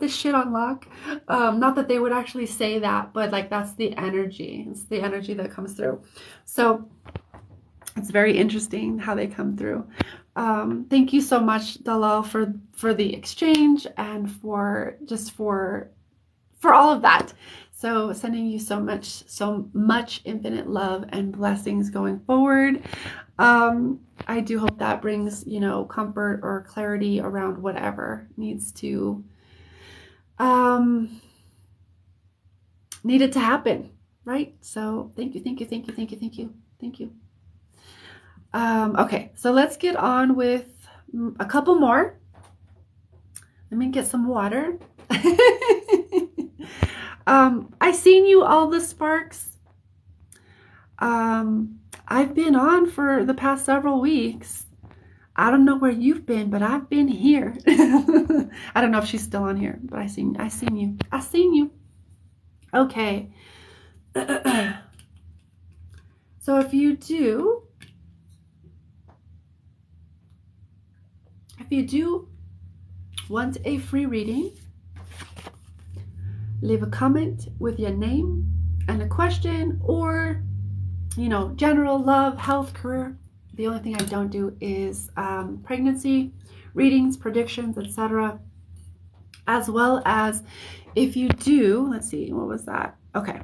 shit on lock. Not that they would actually say that, but like that's the energy. It's the energy that comes through. So it's very interesting how they come through. Thank you so much, Dalal, for the exchange and for all of that. So sending you so much infinite love and blessings going forward. I do hope that brings, you know, comfort or clarity around whatever needed to happen, right? So thank you, thank you, thank you, thank you, thank you, thank you. Okay, so let's get on with a couple more. Let me get some water. I seen you, all the sparks. I've been on for the past several weeks. I don't know where you've been, but I've been here. I don't know if she's still on here, but I seen you. I seen you. Okay. So if you do want a free reading, leave a comment with your name and a question, or, you know, general love, health, career. The only thing I don't do is pregnancy readings, predictions, etc. As well as if you do, let's see, what was that? Okay.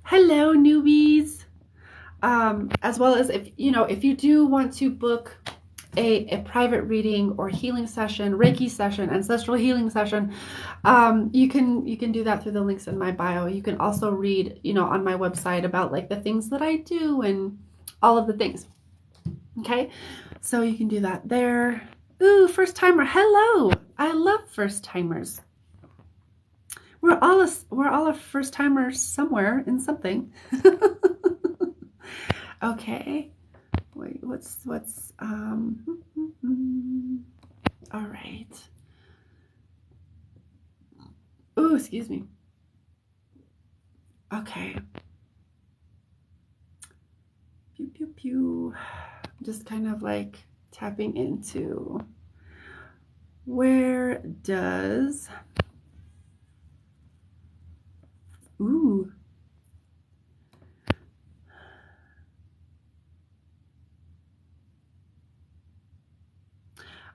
Hello, newbies. As well as if you do want to book a private reading or healing session, Reiki session, ancestral healing session, you can do that through the links in my bio. You can also read, on my website about like the things that I do and all of the things. Okay, so you can do that there. Ooh, first timer. Hello. I love first timers. We're all a first timers somewhere in something. Okay. Wait, what's all right. Ooh, excuse me. Okay. Pew pew pew. Just kind of like tapping into where does ooh.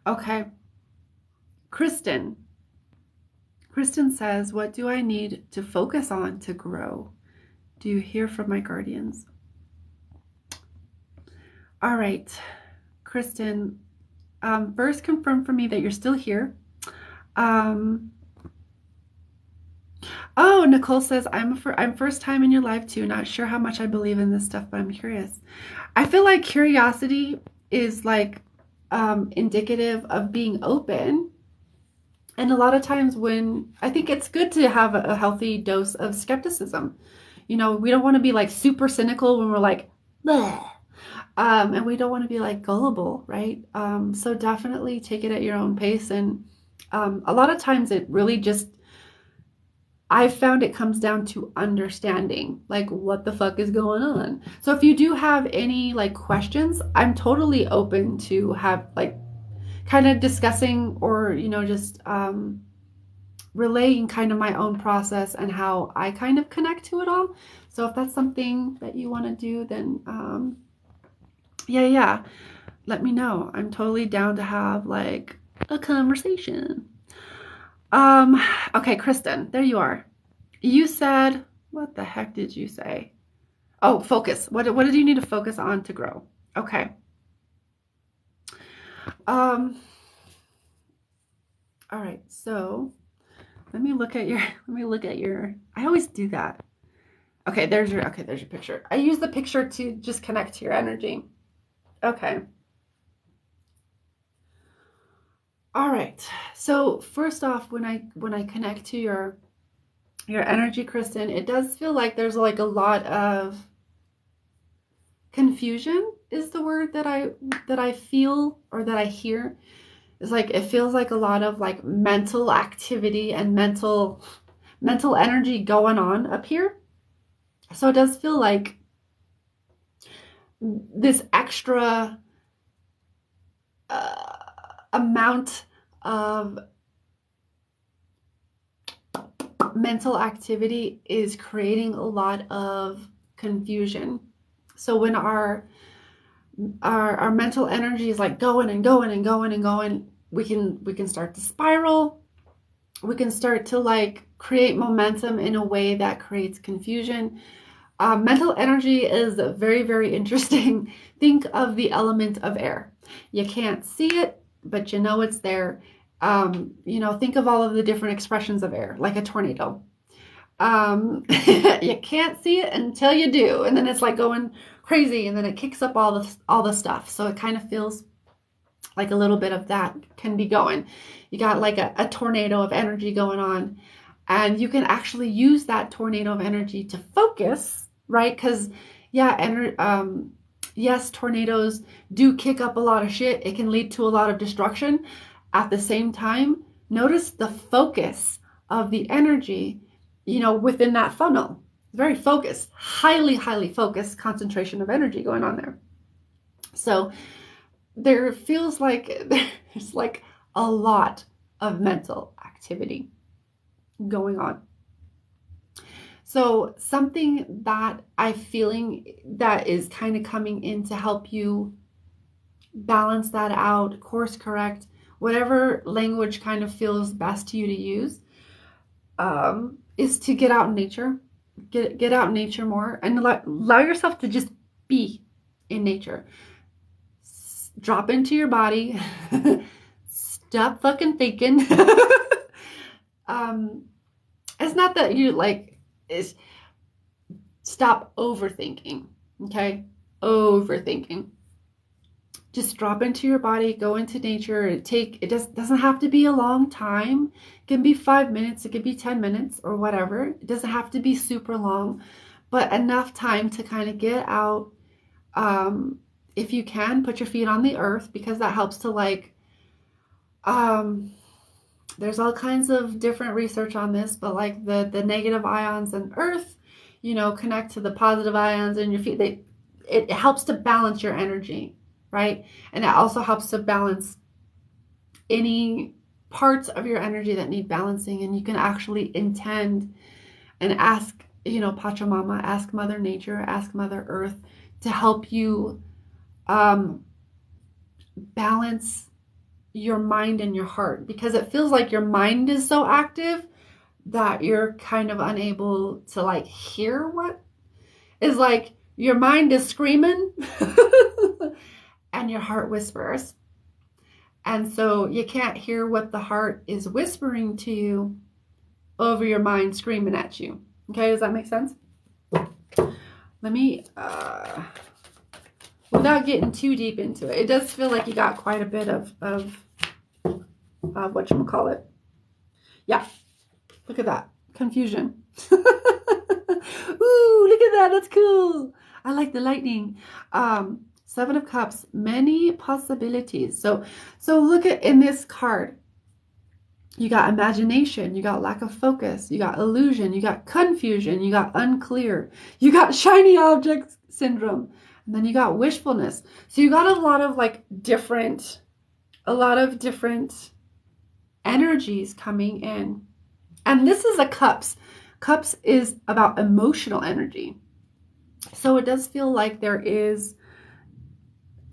Okay. Kristen. Kristen says, what do I need to focus on to grow? Do you hear from my guardians? All right, Kristen, first confirm for me that you're still here. Um, oh, Nicole says, I'm first time in your live too. Not sure how much I believe in this stuff, but I'm curious. I feel like curiosity is like indicative of being open. And a lot of times when I think it's good to have a healthy dose of skepticism. You know, we don't want to be like super cynical when we're like, bleh. And we don't want to be like gullible, right? So definitely take it at your own pace. And a lot of times it really just, I've found it comes down to understanding like what the fuck is going on. So if you do have any like questions, I'm totally open to have like kind of discussing or, you know, just relaying kind of my own process and how I kind of connect to it all. So if that's something that you want to do, then yeah, let me know. I'm totally down to have like a conversation. Um, okay, Kristen, there you are. You said, what the heck did you say? Oh, focus. What did you need to focus on to grow? Okay. All right. So let me look at your I always do that. Okay, there's your picture. I use the picture to just connect to your energy. Okay. All right. So first off, when I connect to your energy, Kristen, it does feel like there's like a lot of confusion is the word that I feel or that I hear. It's like it feels like a lot of like mental activity and mental energy going on up here. So it does feel like this extra uh, amount of mental activity is creating a lot of confusion. So when our mental energy is like going and going and going and going, we can start to spiral. We can start to like create momentum in a way that creates confusion. Mental energy is very, very interesting. Think of the element of air. You can't see it, but you know it's there. You know, think of all of the different expressions of air, like a tornado. You can't see it until you do, and then it's like going crazy, and then it kicks up all the stuff. So it kind of feels like a little bit of that can be going. You got like a tornado of energy going on, and you can actually use that tornado of energy to focus, right? Because yeah, yes, tornadoes do kick up a lot of shit. It can lead to a lot of destruction. At the same time, notice the focus of the energy, you know, within that funnel. Very focused, highly, highly focused concentration of energy going on there. So there feels like there's like a lot of mental activity going on. So something that I'm feeling that is kind of coming in to help you balance that out, course correct, whatever language kind of feels best to you to use, is to get out in nature, get out in nature more, and allow yourself to just be in nature. Drop into your body. Stop fucking thinking. um, it's not that you like is stop overthinking. Okay, overthinking. just drop into your body, go into nature. It just doesn't have to be a long time. It can be 5 minutes, it could be 10 minutes or whatever. It doesn't have to be super long, but enough time to kind of get out. If you can, put your feet on the earth, because that helps to like, there's all kinds of different research on this, but like the negative ions in earth, connect to the positive ions in your feet. It helps to balance your energy, right? And it also helps to balance any parts of your energy that need balancing. And you can actually intend and ask, Pachamama, ask Mother Nature, ask Mother Earth to help you balance your mind and your heart, because it feels like your mind is so active that you're kind of unable to like hear what is like your mind is screaming and your heart whispers. And so you can't hear what the heart is whispering to you over your mind screaming at you. Okay, does that make sense? Let me, without getting too deep into it, it does feel like you got quite a bit of whatchamacallit. Yeah, look at that. Confusion. Ooh, look at that. That's cool. I like the lightning. Seven of Cups, many possibilities. So look at in this card. You got imagination, you got lack of focus, you got illusion, you got confusion, you got unclear, you got shiny object syndrome, and then you got wishfulness. So you got a lot of different energies coming in. And this is a Cups. Cups is about emotional energy. So it does feel like there is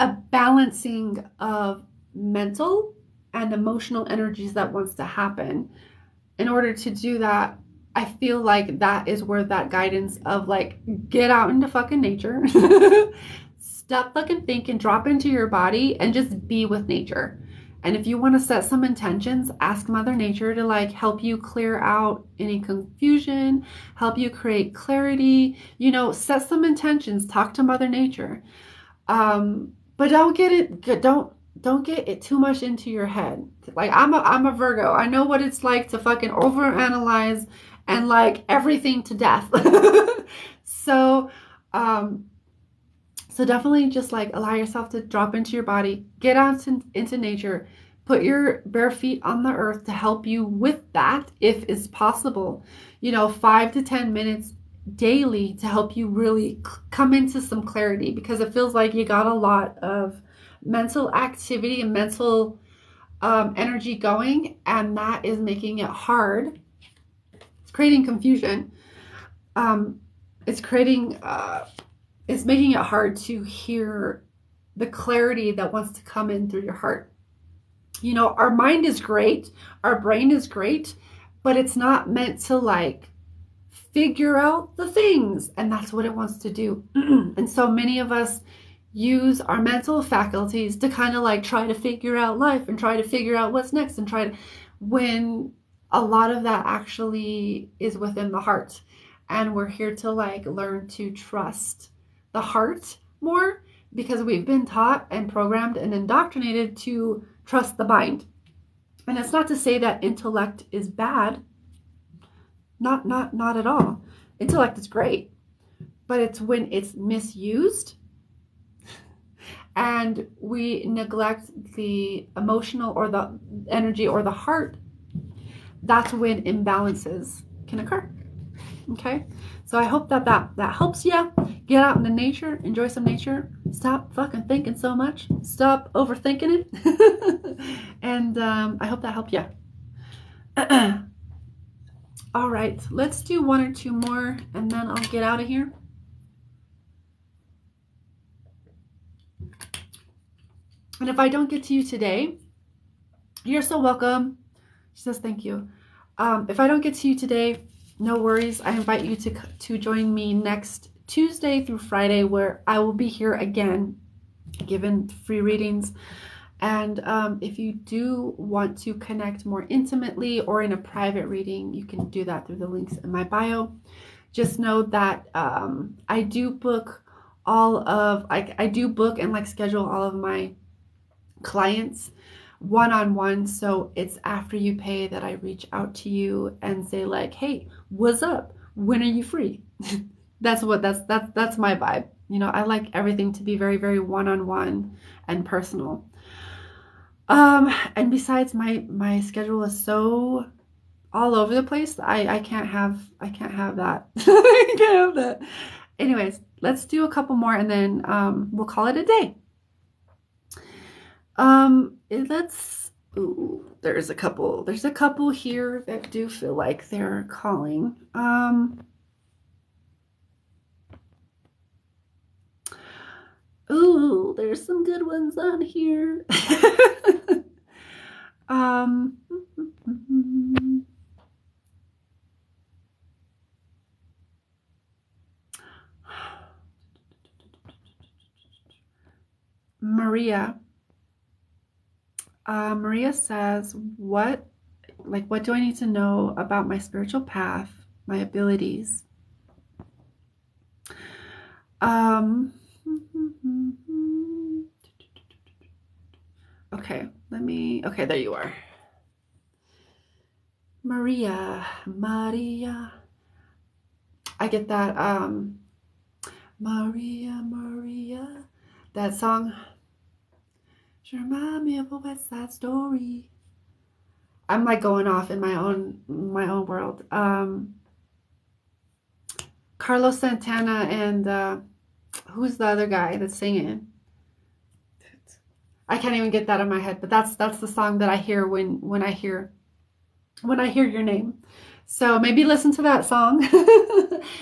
a balancing of mental and emotional energies that wants to happen. In order to do that, I feel like that is where that guidance of get out into fucking nature, stop fucking thinking, drop into your body and just be with nature. And if you want to set some intentions, ask Mother Nature to help you clear out any confusion, help you create clarity, set some intentions, talk to Mother Nature. But don't get it too much into your head. I'm a Virgo. I know what it's like to fucking overanalyze and everything to death. So definitely just allow yourself to drop into your body, get out into nature, put your bare feet on the earth to help you with that if it's possible. 5 to 10 minutes daily to help you really come into some clarity, because it feels like you got a lot of mental activity and mental energy going, and that is making it hard. It's creating confusion. It's making it hard to hear the clarity that wants to come in through your heart. Our mind is great, our brain is great, but it's not meant to figure out the things, and that's what it wants to do. And so many of us use our mental faculties to kind of try to figure out life and try to figure out what's next and when a lot of that actually is within the heart. And we're here to learn to trust the heart more, because we've been taught and programmed and indoctrinated to trust the mind. And it's not to say that intellect is bad. Not at all. Intellect is great, but it's when it's misused and we neglect the emotional or the energy or the heart, that's when imbalances can occur. Okay, so I hope that helps you. Get out into nature, enjoy some nature, stop fucking thinking so much, stop overthinking it. And I hope that helped you. All right, let's do one or two more and then I'll get out of here. And if I don't get to you today, you're so welcome. She says thank you. If I don't get to you today, no worries. I invite you to join me next Tuesday through Friday, where I will be here again, giving free readings. And if you do want to connect more intimately or in a private reading, you can do that through the links in my bio. Just know that I do book I do book and schedule all of my clients one-on-one. So it's after you pay that I reach out to you and say like, hey, what's up? When are you free? That's my vibe. I like everything to be very, very one-on-one and personal. And besides, my schedule is so all over the place. I can't have that. I can't have that. Anyways, let's do a couple more and then we'll call it a day. There's a couple here that do feel like they're calling. There's some good ones on here. Maria. Maria says, what do I need to know about my spiritual path, my abilities? Okay, okay, there you are. Maria. I get that, Maria, that song. She remind me of a West Side Story. I'm like going off in my own world. Carlos Santana and who's the other guy that's singing? I can't even get that in my head, but that's the song that I hear when I hear your name. So maybe listen to that song.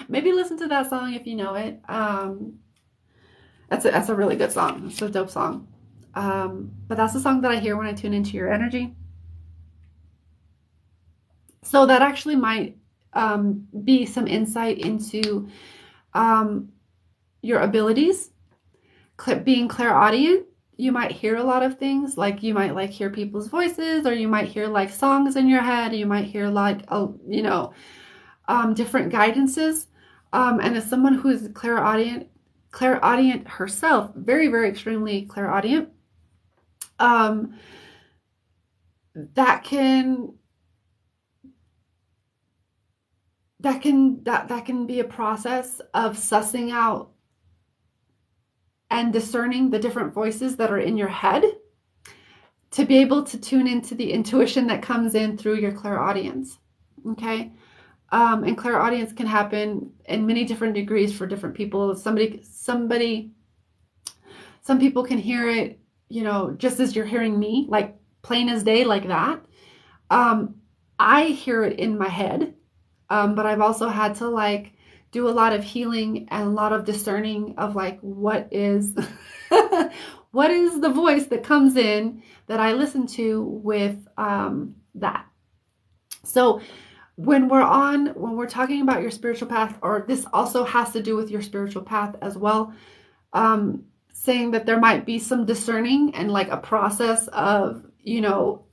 Maybe listen to that song if you know it. That's a really good song. It's a dope song. But that's the song that I hear when I tune into your energy. So that actually might be some insight into your abilities. Being clairaudient, you might hear a lot of things. Like you might hear people's voices, or you might hear like songs in your head. You might hear like different guidances. And as someone who is clairaudient herself, very, very extremely clairaudient, that can be a process of sussing out and discerning the different voices that are in your head to be able to tune into the intuition that comes in through your clairaudience. Okay. And clairaudience can happen in many different degrees for different people. Some people can hear it, just as you're hearing me, like plain as day, like that. I hear it in my head. But I've also had to like do a lot of healing and a lot of discerning of like what is what is the voice that comes in that I listen to with that. So when we're talking about your spiritual path, or this also has to do with your spiritual path as well, saying that there might be some discerning and like a process of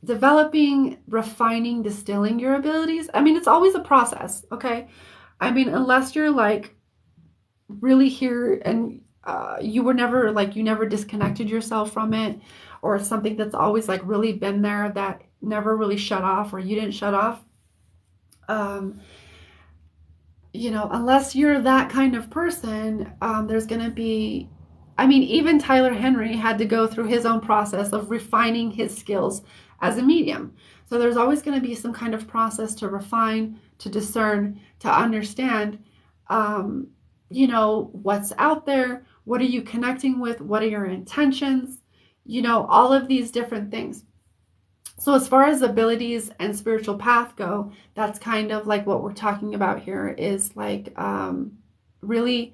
developing, refining, distilling your abilities. I mean, it's always a process, okay? I mean, unless you're like really here and you never disconnected yourself from it, or something that's always like really been there that never really shut off, or you didn't shut off. Unless you're that kind of person, there's going to be, I mean, even Tyler Henry had to go through his own process of refining his skills as a medium. So there's always going to be some kind of process to refine, to discern, to understand, what's out there. What are you connecting with? What are your intentions? All of these different things. So as far as abilities and spiritual path go, that's kind of like what we're talking about here, is like really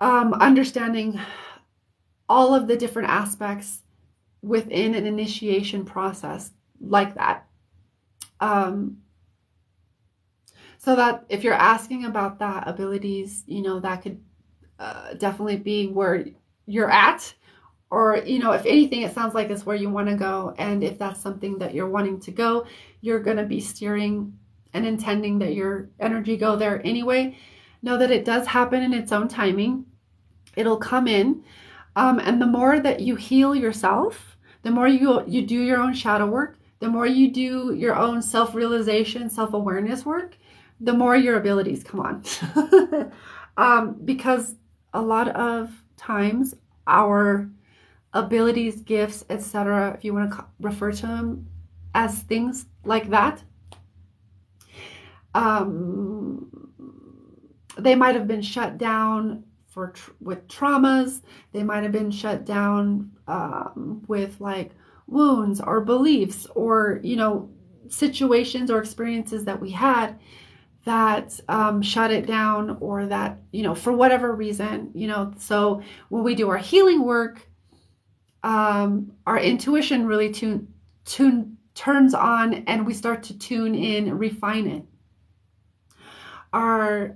understanding all of the different aspects within an initiation process like that. So that if you're asking about that abilities, that could definitely be where you're at. Or, if anything, it sounds like it's where you want to go. And if that's something that you're wanting to go, you're going to be steering and intending that your energy go there anyway. Know that it does happen in its own timing. It'll come in. And the more that you heal yourself, the more you do your own shadow work, the more you do your own self-realization, self-awareness work, the more your abilities come on. Because a lot of times our abilities, gifts, etc., if you want to refer to them as things like that, um, they might have been shut down with traumas. They might have been shut down with like wounds or beliefs or, you know, situations or experiences that we had that shut it down, or that, you know, for whatever reason, you know. So when we do our healing work, our intuition really turns on, and we start to tune in, refine it. Our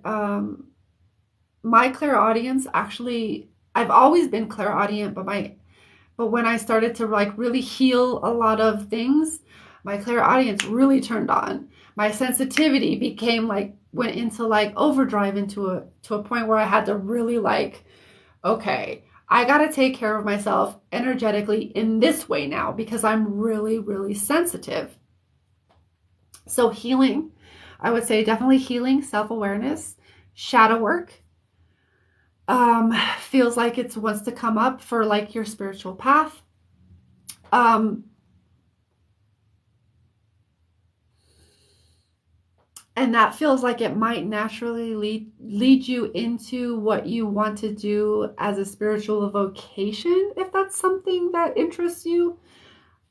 my clairaudience, actually, I've always been clairaudient, but when I started to like really heal a lot of things, my clairaudience really turned on. My sensitivity became like, went into like overdrive, into a point where I had to really like, okay, I got to take care of myself energetically in this way now, because I'm really, really sensitive. So healing, I would say definitely healing, self-awareness, shadow work, feels like it wants to come up for like your spiritual path. And that feels like it might naturally lead you into what you want to do as a spiritual vocation, if that's something that interests you.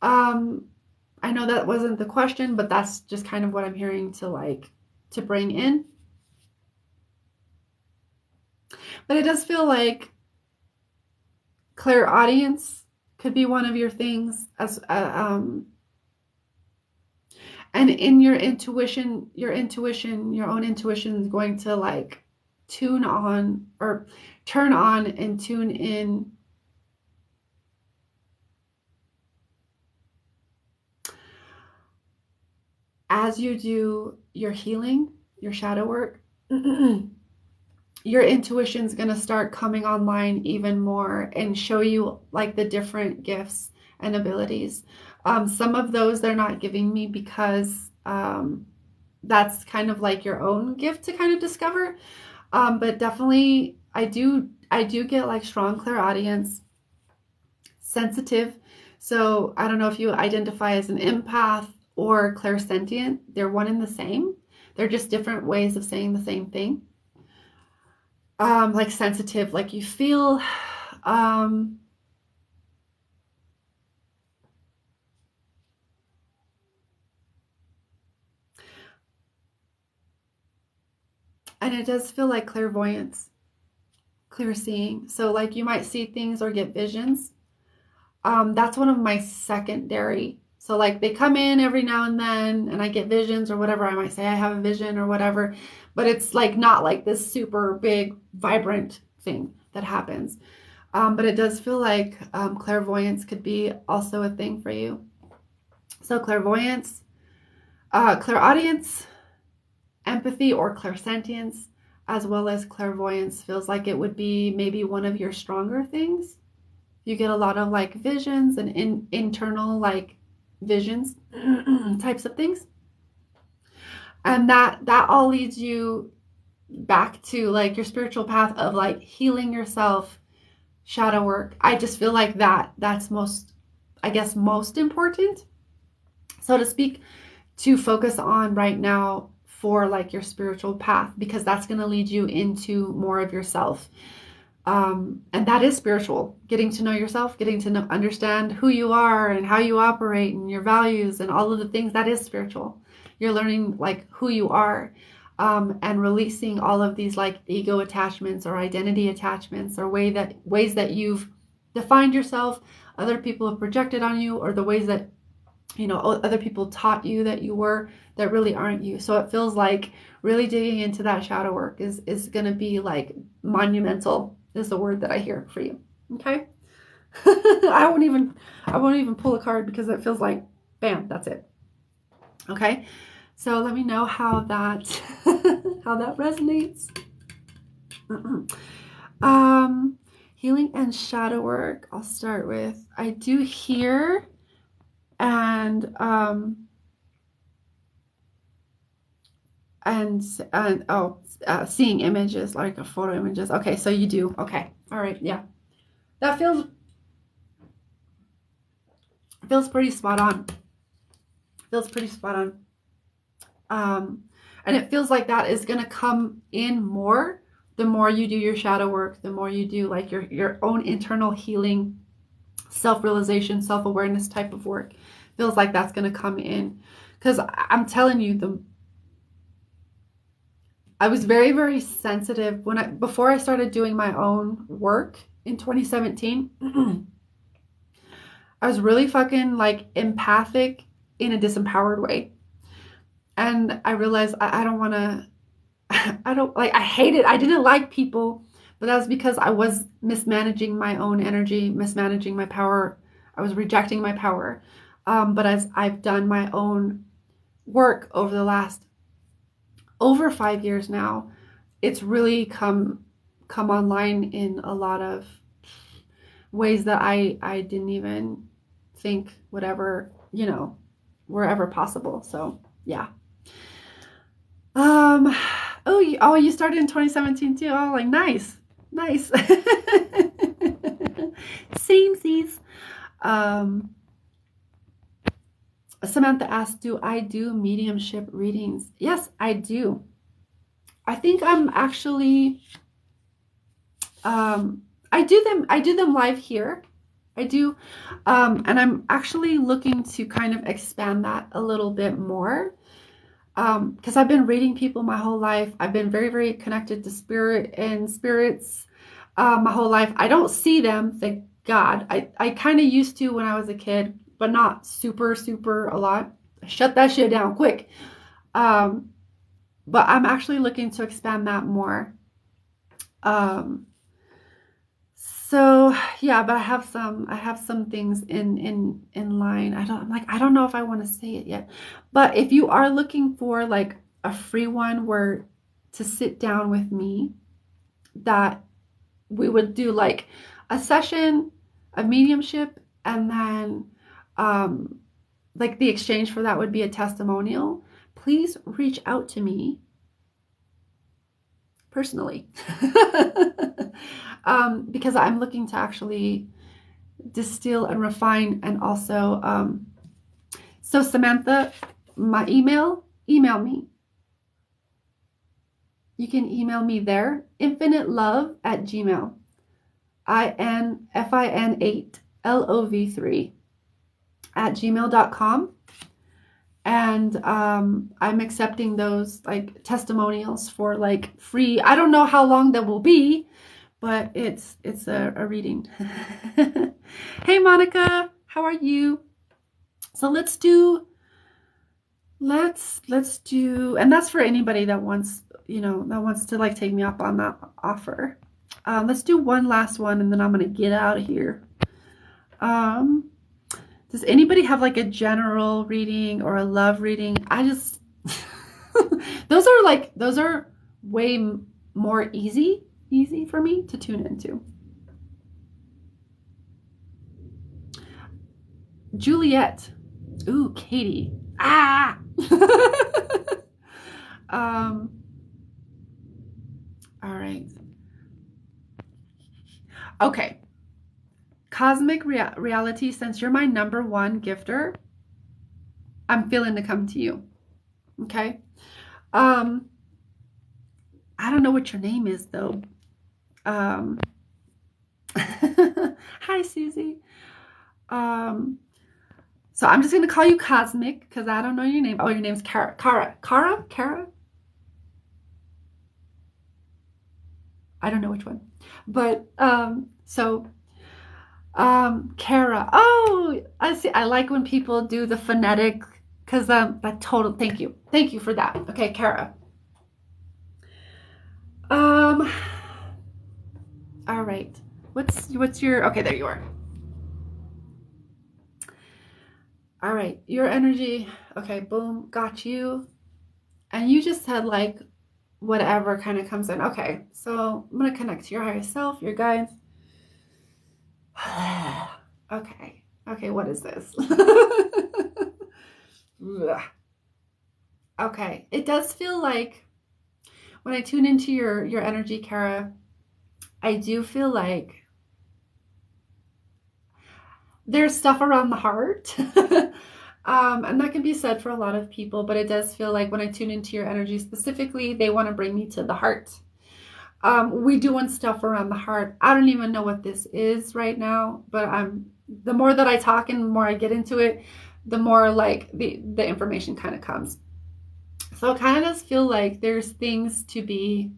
I know that wasn't the question, but that's just kind of what I'm hearing to bring in. But it does feel like clairaudience could be one of your things, as and in your intuition, your own intuition is going to like tune on, or turn on and tune in as you do your healing, your shadow work. Your intuition's going to start coming online even more and show you like the different gifts and abilities. Some of those they're not giving me because that's kind of like your own gift to kind of discover. But definitely I do get like strong clairaudience, sensitive. So I don't know if you identify as an empath or clairsentient. They're one and the same. They're just different ways of saying the same thing. Like sensitive, like you feel, and it does feel like clairvoyance, clear seeing. So like you might see things or get visions. That's one of my secondary. So like they come in every now and then and I get visions or whatever. I might say I have a vision or whatever, but it's like not like this super big, vibrant thing that happens. But it does feel like clairvoyance could be also a thing for you. So clairvoyance, clairaudience, empathy or clairsentience, as well as clairvoyance, feels like it would be maybe one of your stronger things. You get a lot of like visions and internal like visions types of things. And that all leads you back to like your spiritual path of like healing yourself, shadow work. I just feel like that's most, I guess, most important, so to speak, to focus on right now for like your spiritual path, because that's going to lead you into more of yourself. And that is spiritual, getting to know yourself, getting to understand who you are and how you operate and your values and all of the things. That is spiritual. You're learning like who you are, and releasing all of these like ego attachments or identity attachments, or ways that you've defined yourself, other people have projected on you, or the ways that, you know, other people taught you that you were, that really aren't you. So it feels like really digging into that shadow work is going to be like monumental, is the word that I hear for you. Okay. I won't even pull a card, because it feels like bam, that's it. Okay. So let me know how that how that resonates. Healing and shadow work. I'll start with, I do hear and seeing images, like a photo images. Okay, so you do. Okay. All right. Yeah. That feels pretty spot on. Feels pretty spot on. And it feels like that is going to come in more the more you do your shadow work, the more you do like your own internal healing, self-realization, self-awareness type of work. Feels like that's going to come in. Because I'm telling you, I was very, very sensitive before I started doing my own work in 2017. I was really fucking like empathic in a disempowered way. And I realized I don't want to, I don't like, I hated, I didn't like people, but that was because I was mismanaging my own energy, mismanaging my power. I was rejecting my power. But as I've done my own work over the last over 5 years now, it's really come online in a lot of ways that I didn't even think would ever, were ever possible. So yeah. You started in 2017 too. Oh, like nice. Samesies. Samantha asked, do I do mediumship readings? Yes, I do. I think I'm actually I do them live here. I do. And I'm actually looking to kind of expand that a little bit more. Because I've been reading people my whole life. I've been very, very connected to spirit and spirits my whole life. I don't see them, thank God. I kind of used to when I was a kid, but not super, super a lot. I shut that shit down quick. But I'm actually looking to expand that more. So yeah, but I have some things in line. I don't know if I want to say it yet. But if you are looking for like a free one where to sit down with me, that we would do like a session of mediumship, and then like the exchange for that would be a testimonial, please reach out to me personally. Because I'm looking to actually distill and refine, and also so Samantha, my email me. You can email me there, infinitelove@gmail. INFIN8LOV3 @gmail.com. And I'm accepting those like testimonials for like free. I don't know how long that will be, but it's a reading. Hey Monica, how are you? So let's do, and that's for anybody that wants, that wants to like take me up on that offer. Let's do one last one, and then I'm gonna get out of here. Does anybody have like a general reading or a love reading? I just those are way more easy for me to tune into. Juliet. Ooh, Katie. Ah. All right. Okay. Cosmic reality, since you're my number one gifter, I'm feeling to come to you. Okay. I don't know what your name is though. Hi Susie. So I'm just gonna call you Cosmic because I don't know your name. Oh, your name's Kara. Kara? I don't know which one. But Kara. Oh, I see. I like when people do the phonetic, because that total. Thank you for that. Okay, Kara. All right. What's your? Okay, there you are. All right, your energy. Okay, boom, got you. And you just said like whatever kind of comes in. Okay, so I'm gonna connect to your higher self, your guides. Okay. Okay, what is this? Okay. It does feel like when I tune into your energy, Kara, I do feel like there's stuff around the heart. And that can be said for a lot of people, but it does feel like when I tune into your energy specifically, they want to bring me to the heart. We doing stuff around the heart. I don't even know what this is right now, but the more that I talk and the more I get into it, the more like the information kind of comes. So it kind of does feel like there's things to be.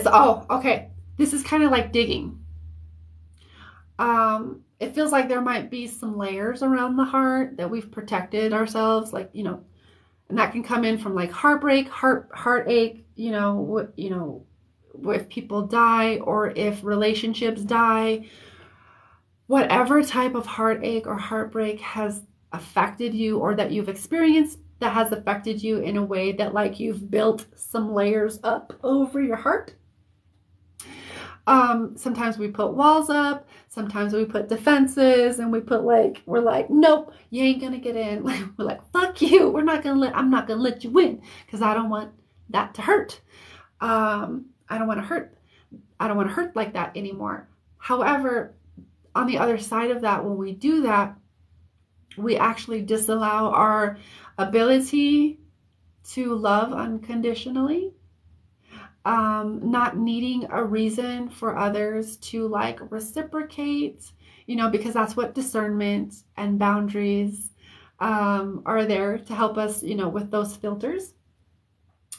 Oh, okay. This is kind of like digging. It feels like there might be some layers around the heart that we've protected ourselves, like, and that can come in from like heartbreak, heartache, if people die or if relationships die, whatever type of heartache or heartbreak has affected you or that you've experienced that has affected you in a way that like you've built some layers up over your heart. Sometimes we put walls up, sometimes we put defenses, and we're like, nope, you ain't gonna get in. We're like, fuck you. I'm not gonna let you in because I don't want that to hurt. I don't want to hurt. I don't want to hurt like that anymore. However, on the other side of that, when we do that, we actually disallow our ability to love unconditionally. Not needing a reason for others to like reciprocate, because that's what discernment and boundaries are there to help us, with those filters.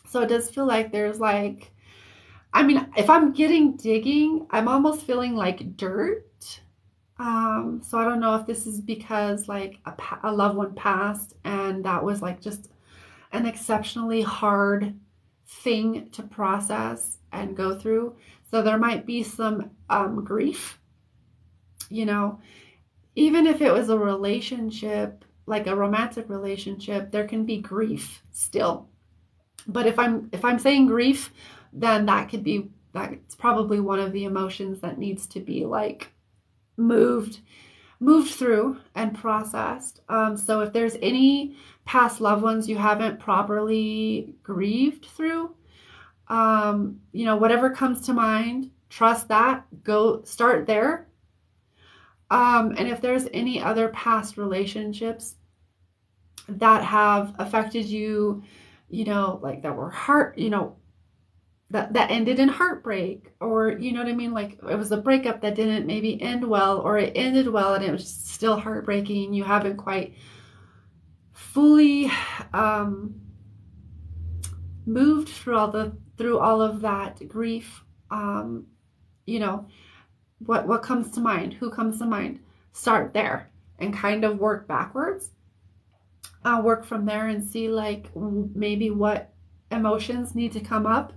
So it does feel like there's like, I mean, if I'm getting digging, I'm almost feeling like dirt. So I don't know if this is because like a loved one passed and that was like just an exceptionally hard thing to process and go through. So there might be some grief, even if it was a relationship, like a romantic relationship, there can be grief still. But if I'm saying grief, then that's probably one of the emotions that needs to be like moved through and processed. So if there's any past loved ones you haven't properly grieved through, whatever comes to mind, trust that, go start there. And if there's any other past relationships that have affected you, like that were that ended in heartbreak, or you know what I mean, like it was a breakup that didn't maybe end well, or it ended well and it was still heartbreaking, you haven't quite fully moved through all of that grief. What comes to mind, who comes to mind, start there and kind of work backwards, work from there and see like maybe what emotions need to come up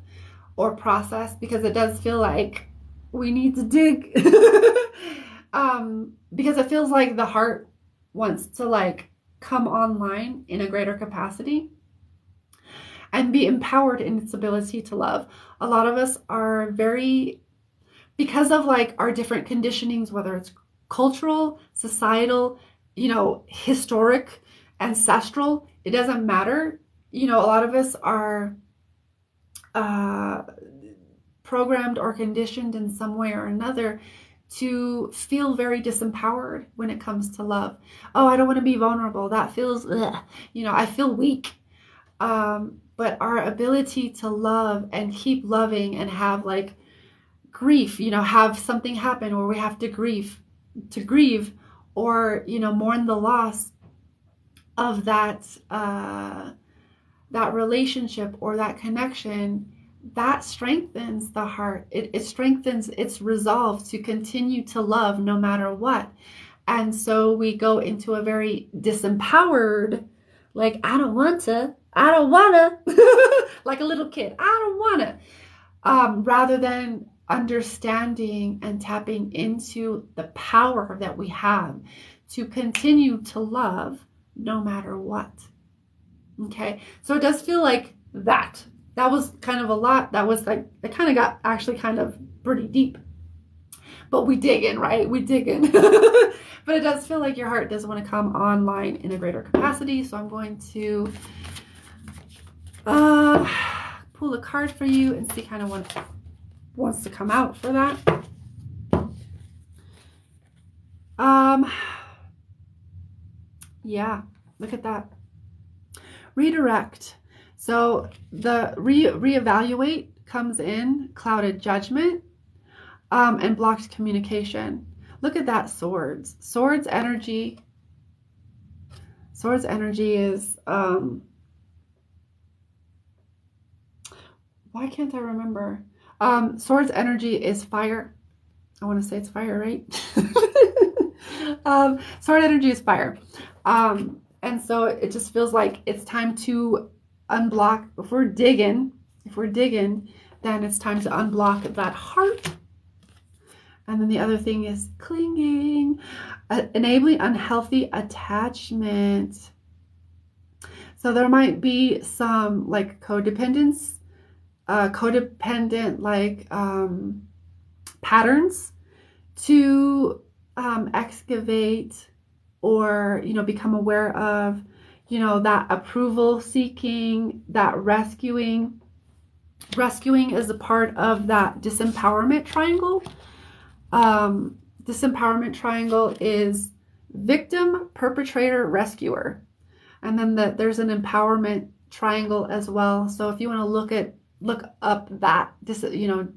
or process, because it does feel like we need to dig. Because it feels like the heart wants to like come online in a greater capacity and be empowered in its ability to love. A lot of us are because of like our different conditionings, whether it's cultural, societal, historic, ancestral, it doesn't matter. A lot of us are programmed or conditioned in some way or another to feel very disempowered when it comes to love. Oh, I don't want to be vulnerable. That feels, I feel weak. But our ability to love and keep loving and have like grief, have something happen where we have to grieve, or, mourn the loss of that relationship or that connection, that strengthens the heart. It strengthens its resolve to continue to love no matter what. And so we go into a very disempowered, like, I don't wanna, like a little kid, I don't wanna, rather than understanding and tapping into the power that we have to continue to love no matter what. Okay, so it does feel like that was kind of a lot. That was like, it kind of got actually kind of pretty deep. but we dig in, right? We dig in. But it does feel like your heart does want to come online in a greater capacity. So I'm going to pull a card for you and see kind of what wants to come out for that. Yeah, look at that. Redirect. So the reevaluate comes in, clouded judgment, and blocked communication. Look at that, swords. Swords energy. Swords energy is, why can't I remember? Swords energy is fire. I want to say it's fire, right? Sword energy is fire. And so it just feels like it's time to unblock. If we're digging, then it's time to unblock that heart. And then the other thing is clinging, enabling unhealthy attachment. So there might be some like codependent like patterns to excavate or, you know, become aware of, you know, that approval seeking, that rescuing. Rescuing is a part of that disempowerment triangle. Disempowerment triangle is victim, perpetrator, rescuer. And then there's an empowerment triangle as well. So if you want to look up that, you know,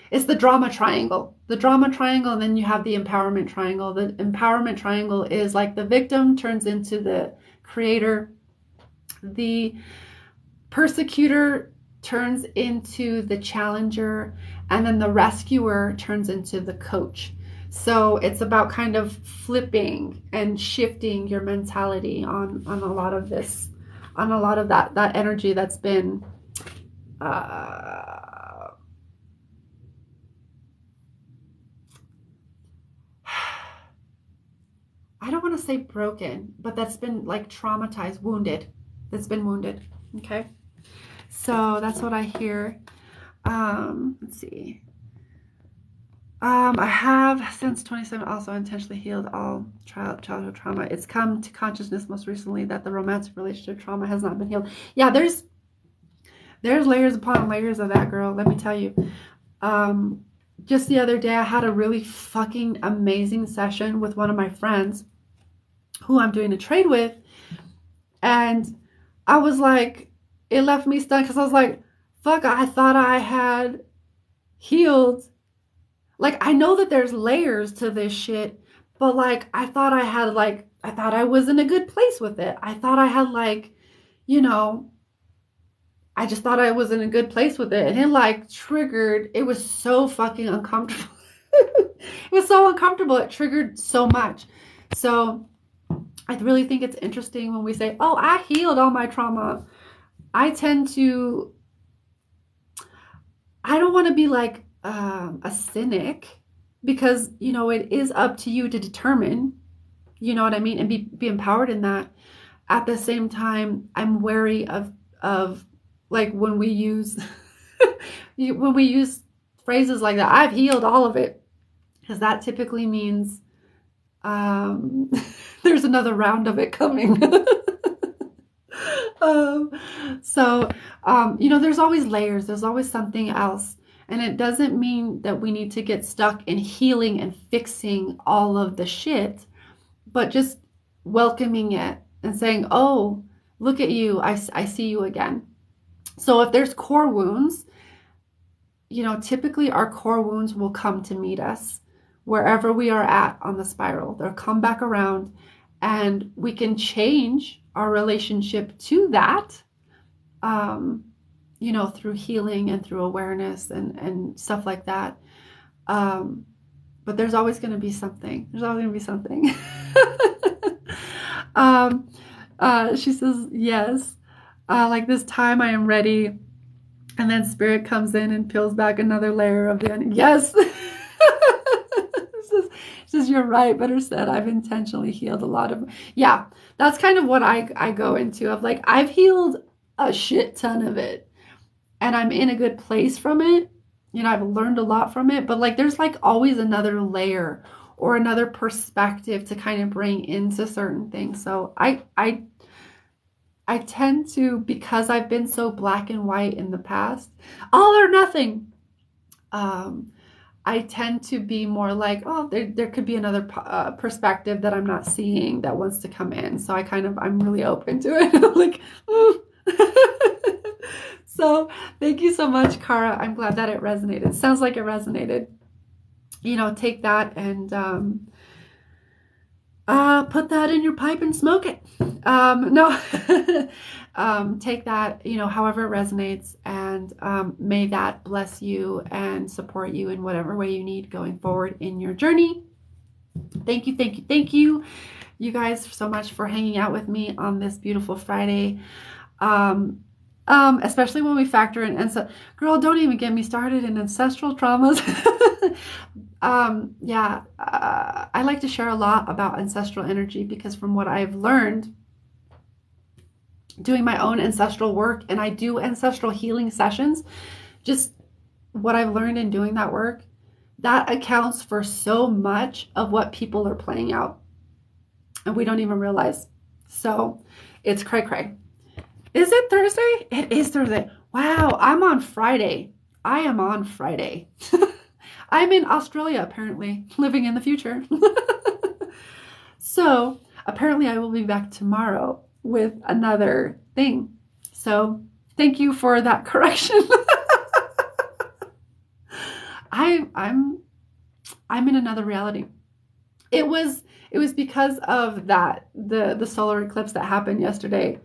it's the drama triangle. The drama triangle, and then you have the empowerment triangle. The empowerment triangle is like the victim turns into the creator. The persecutor turns into the challenger, and then the rescuer turns into the coach. So it's about kind of flipping and shifting your mentality on a lot of this, on a lot of that energy that's been I don't want to say broken, but that's been like traumatized, wounded. That's been wounded. Okay. So that's what I hear. Let's see. I have since 27 also intentionally healed all childhood trauma. It's come to consciousness most recently that the romantic relationship trauma has not been healed. Yeah, there's layers upon layers of that, girl. Let me tell you. Just the other day, I had a really fucking amazing session with one of my friends who I'm doing a trade with. And I was like, it left me stunned because I was like, fuck, I thought I had healed. Like, I know that there's layers to this shit, but like, I thought I was in a good place with it. I thought I had like, you know, I just thought I was in a good place with it. And it like triggered, it was so fucking uncomfortable. It was so uncomfortable. It triggered so much. So I really think it's interesting when we say, oh, I healed all my trauma. I don't want to be like a cynic, because, you know, it is up to you to determine, you know what I mean? And be empowered in that. At the same time, I'm wary of like when we use phrases like that, I've healed all of it, because that typically means there's another round of it coming. You know, there's always layers. There's always something else. And it doesn't mean that we need to get stuck in healing and fixing all of the shit, but just welcoming it and saying, oh, look at you. I see you again. So if there's core wounds, you know, typically our core wounds will come to meet us wherever we are at on the spiral. They'll come back around, and we can change our relationship to that, you know, through healing and through awareness and stuff like that. But there's always going to be something. There's always going to be something. She says, yes. Like this time I am ready. And then spirit comes in and peels back another layer of the onion. Yes. She says, you're right. Better said. I've intentionally healed a lot of, yeah, that's kind of what I go into of like, I've healed a shit ton of it, and I'm in a good place from it. I've learned a lot from it, but like there's like always another layer or another perspective to kind of bring into certain things. So I tend to, because I've been so black and white in the past, all or nothing. Um, I tend to be more like, oh, there could be another perspective that I'm not seeing that wants to come in. So I'm really open to it. I'm like, so thank you so much, Cara. I'm glad that it resonated. Sounds like it resonated. Take that and put that in your pipe and smoke it. No, take that, however it resonates, and may that bless you and support you in whatever way you need going forward in your journey. Thank you, thank you, thank you, you guys, so much for hanging out with me on this beautiful Friday. Especially when we factor in, and so, girl, don't even get me started in ancestral traumas. I like to share a lot about ancestral energy because from what I've learned doing my own ancestral work, and I do ancestral healing sessions, just what I've learned in doing that work, that accounts for so much of what people are playing out and we don't even realize. So it's cray cray. Is it Thursday? It is Thursday. Wow, I'm on Friday. I am on Friday. I'm in Australia, apparently, living in the future. So apparently I will be back tomorrow with another thing. So thank you for that correction. I'm in another reality. It was because of that, the solar eclipse that happened yesterday.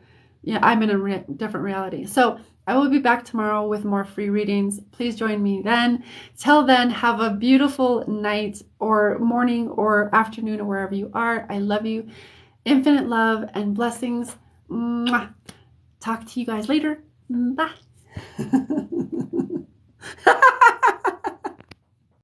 Yeah, I'm in a different reality. So I will be back tomorrow with more free readings. Please join me then. Till then, have a beautiful night or morning or afternoon or wherever you are. I love you. Infinite love and blessings. Mwah. Talk to you guys later. Bye.